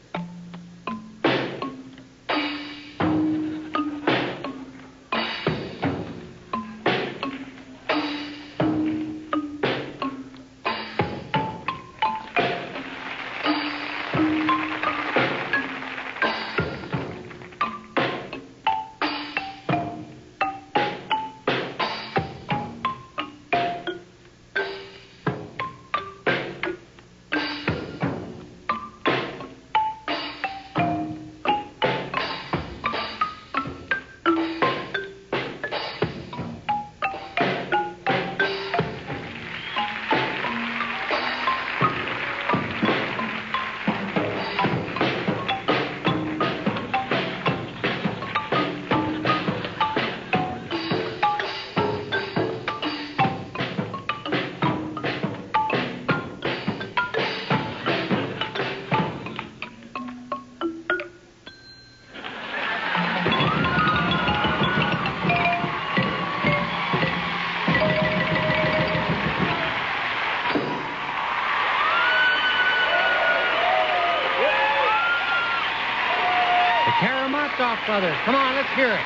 Karamazov Brothers. Come on, let's hear it.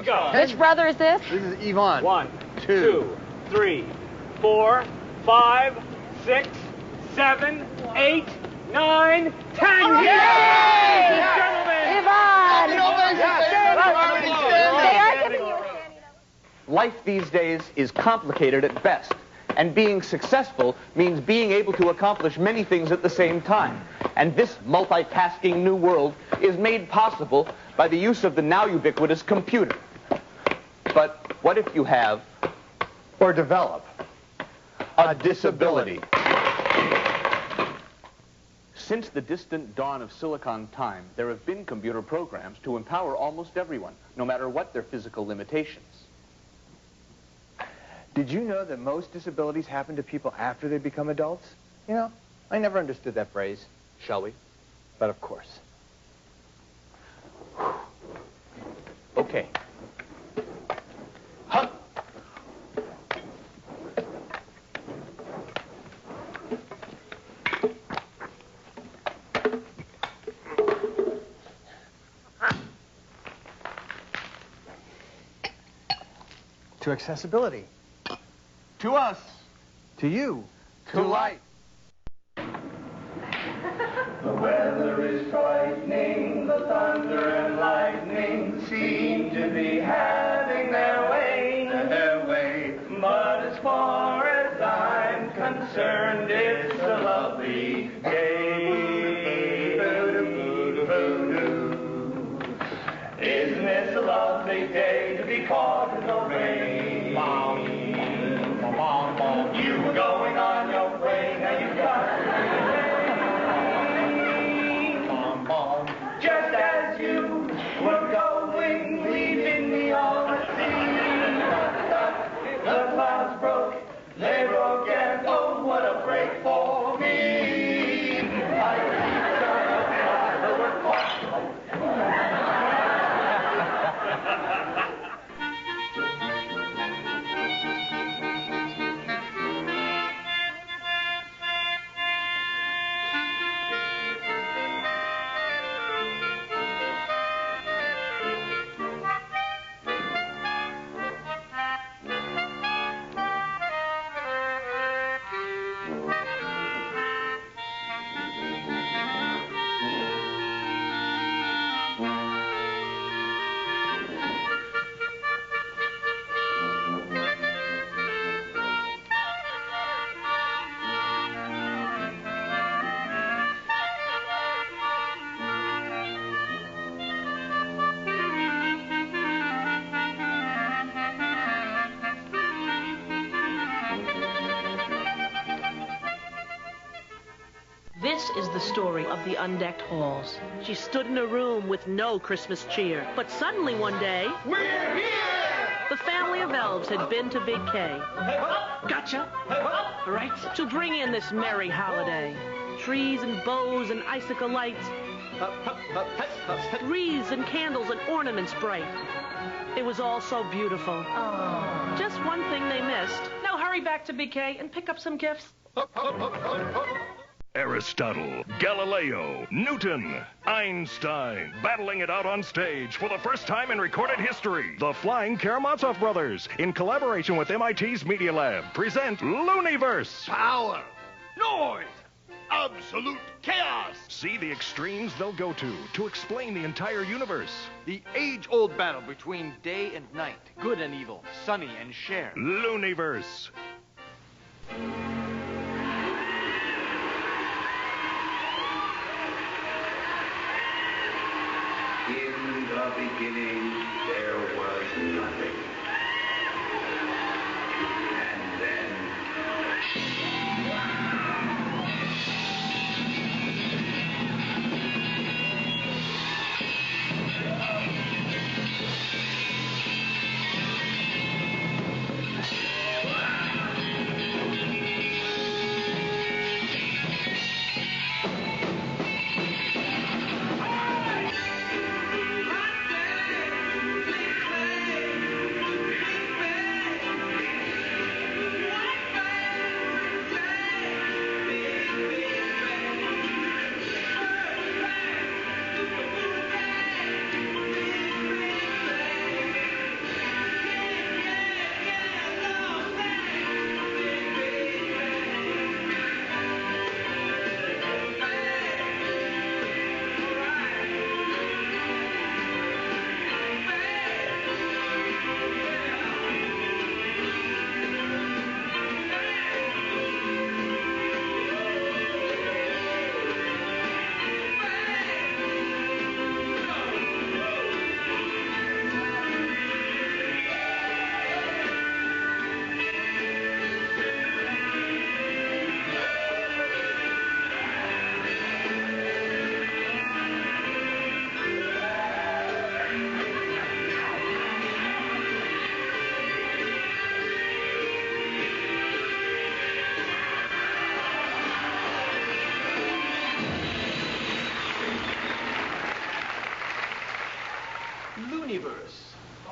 we go. Which brother is this? This is Yvonne. 1, 2, 3, 4, 5, 6, 7, 8, 9, 10. Yay! Gentlemen! Yvonne! Life these days is complicated at best, and being successful means being able to accomplish many things at the same time. And this multitasking new world is made possible by the use of the now ubiquitous computer. But what if you have, or develop, a disability? Since the distant dawn of Silicon time, there have been computer programs to empower almost everyone, no matter what their physical limitations. Did you know that most disabilities happen to people after they become adults? You know, I never understood that phrase. Shall we? But of course. Okay. To accessibility. To us. To you. To life. The weather is frightening, the thunder and lightning seem to be having their way. But as far as I'm concerned, it's a lovely day. Isn't this a lovely day to be caught in the rain? You were going on your way, now you got just as you were going, leaving me on the sea. The clouds broke, they broke, and oh, what a break for me. This is the story of the undecked halls. She stood in a room with no Christmas cheer. But suddenly one day, we're here! The family of elves had been to Big K. Gotcha! Right? To bring in this merry holiday. Trees and bows and icicle lights. Wreaths and candles and ornaments bright. It was all so beautiful. Oh. Just one thing they missed. Now hurry back to Big K and pick up some gifts. Aristotle, Galileo, Newton, Einstein, battling it out on stage for the first time in recorded history. The Flying Karamazov Brothers, in collaboration with MIT's Media Lab, present Looniverse. Power, noise, absolute chaos. See the extremes they'll go to explain the entire universe. The age-old battle between day and night, good and evil, Sonny and Cher. Looniverse. In the beginning, there was nothing. And then...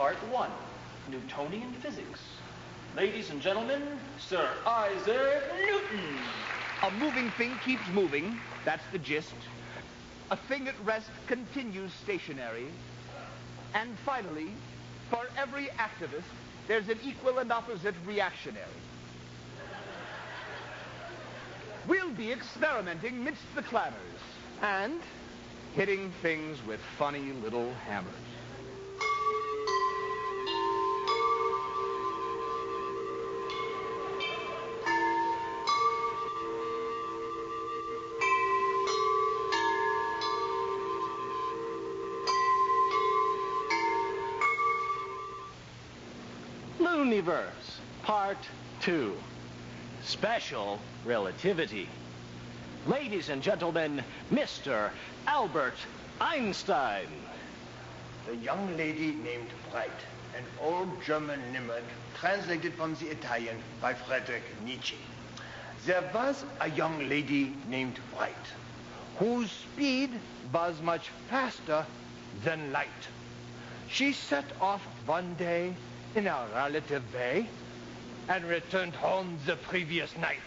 Part 1, Newtonian Physics. Ladies and gentlemen, Sir Isaac Newton. A moving thing keeps moving. That's the gist. A thing at rest continues stationary. And finally, for every activist, there's an equal and opposite reactionary. We'll be experimenting midst the clamors and hitting things with funny little hammers. Looniverse, Part 2, Special Relativity. Ladies and gentlemen, Mr. Albert Einstein. The young lady named Bright, an old German limerick translated from the Italian by Friedrich Nietzsche. There was a young lady named Bright, whose speed was much faster than light. She set off one day in a relative way and returned home the previous night.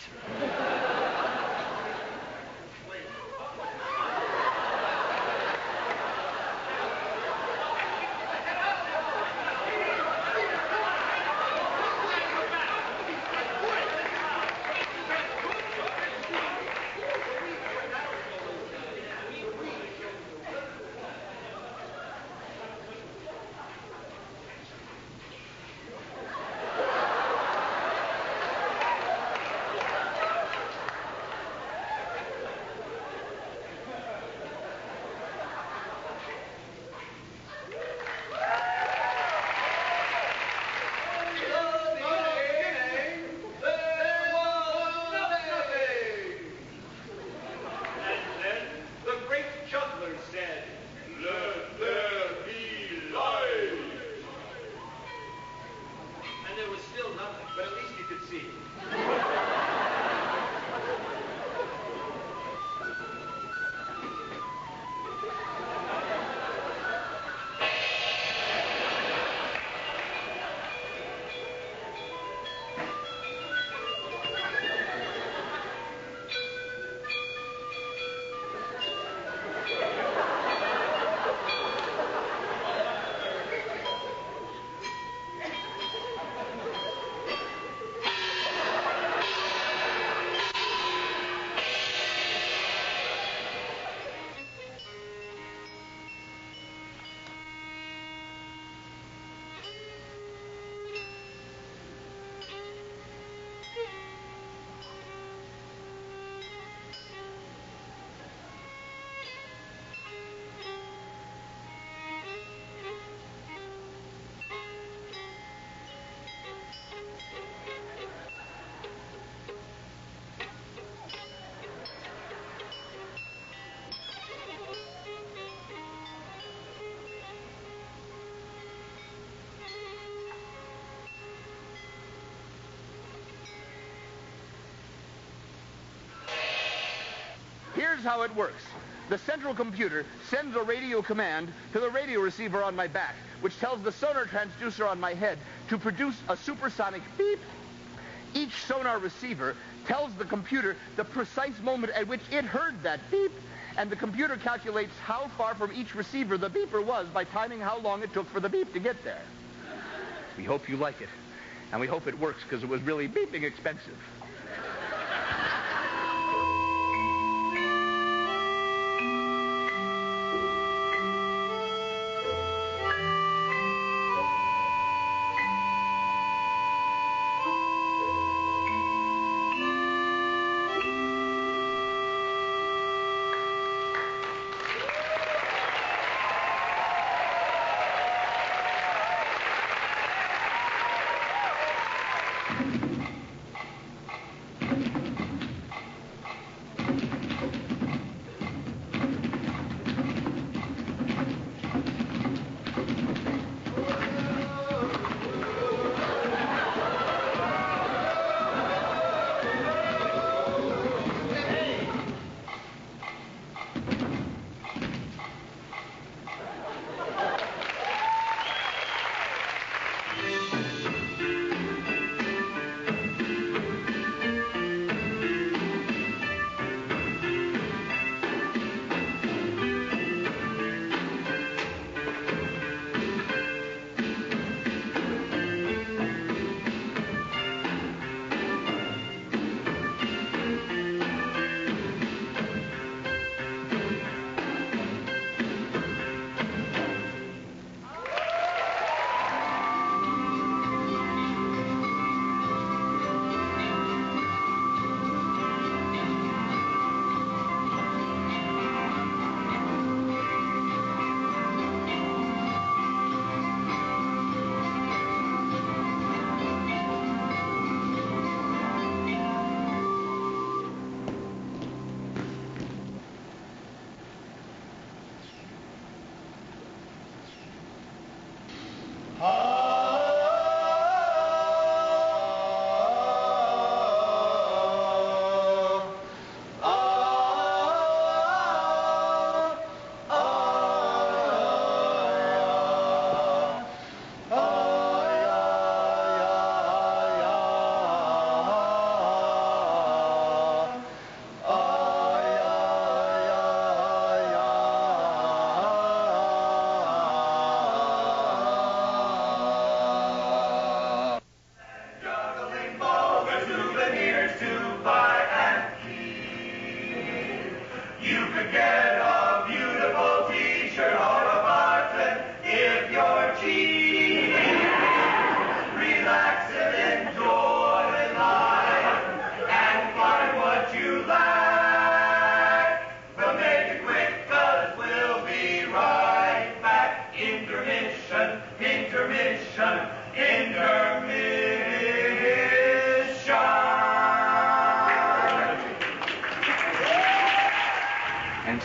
Here's how it works. The central computer sends a radio command to the radio receiver on my back, which tells the sonar transducer on my head to produce a supersonic beep. Each sonar receiver tells the computer the precise moment at which it heard that beep, and the computer calculates how far from each receiver the beeper was by timing how long it took for the beep to get there. We hope you like it, and we hope it works because it was really beeping expensive.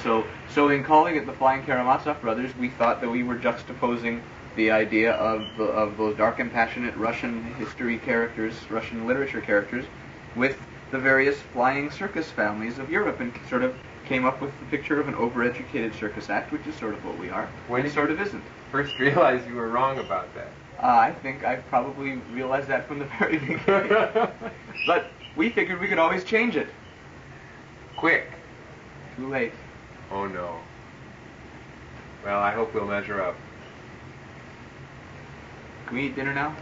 So in calling it the Flying Karamazov Brothers, we thought that we were juxtaposing the idea of those dark and passionate Russian history characters, Russian literature characters, with the various flying circus families of Europe, and sort of came up with the picture of an overeducated circus act, which is sort of what we are. When it sort of isn't. First realize you were wrong about that? I think I probably realized that from the very beginning. But we figured we could always change it. Quick. Too late. Oh no. Well, I hope we'll measure up. Can we eat dinner now?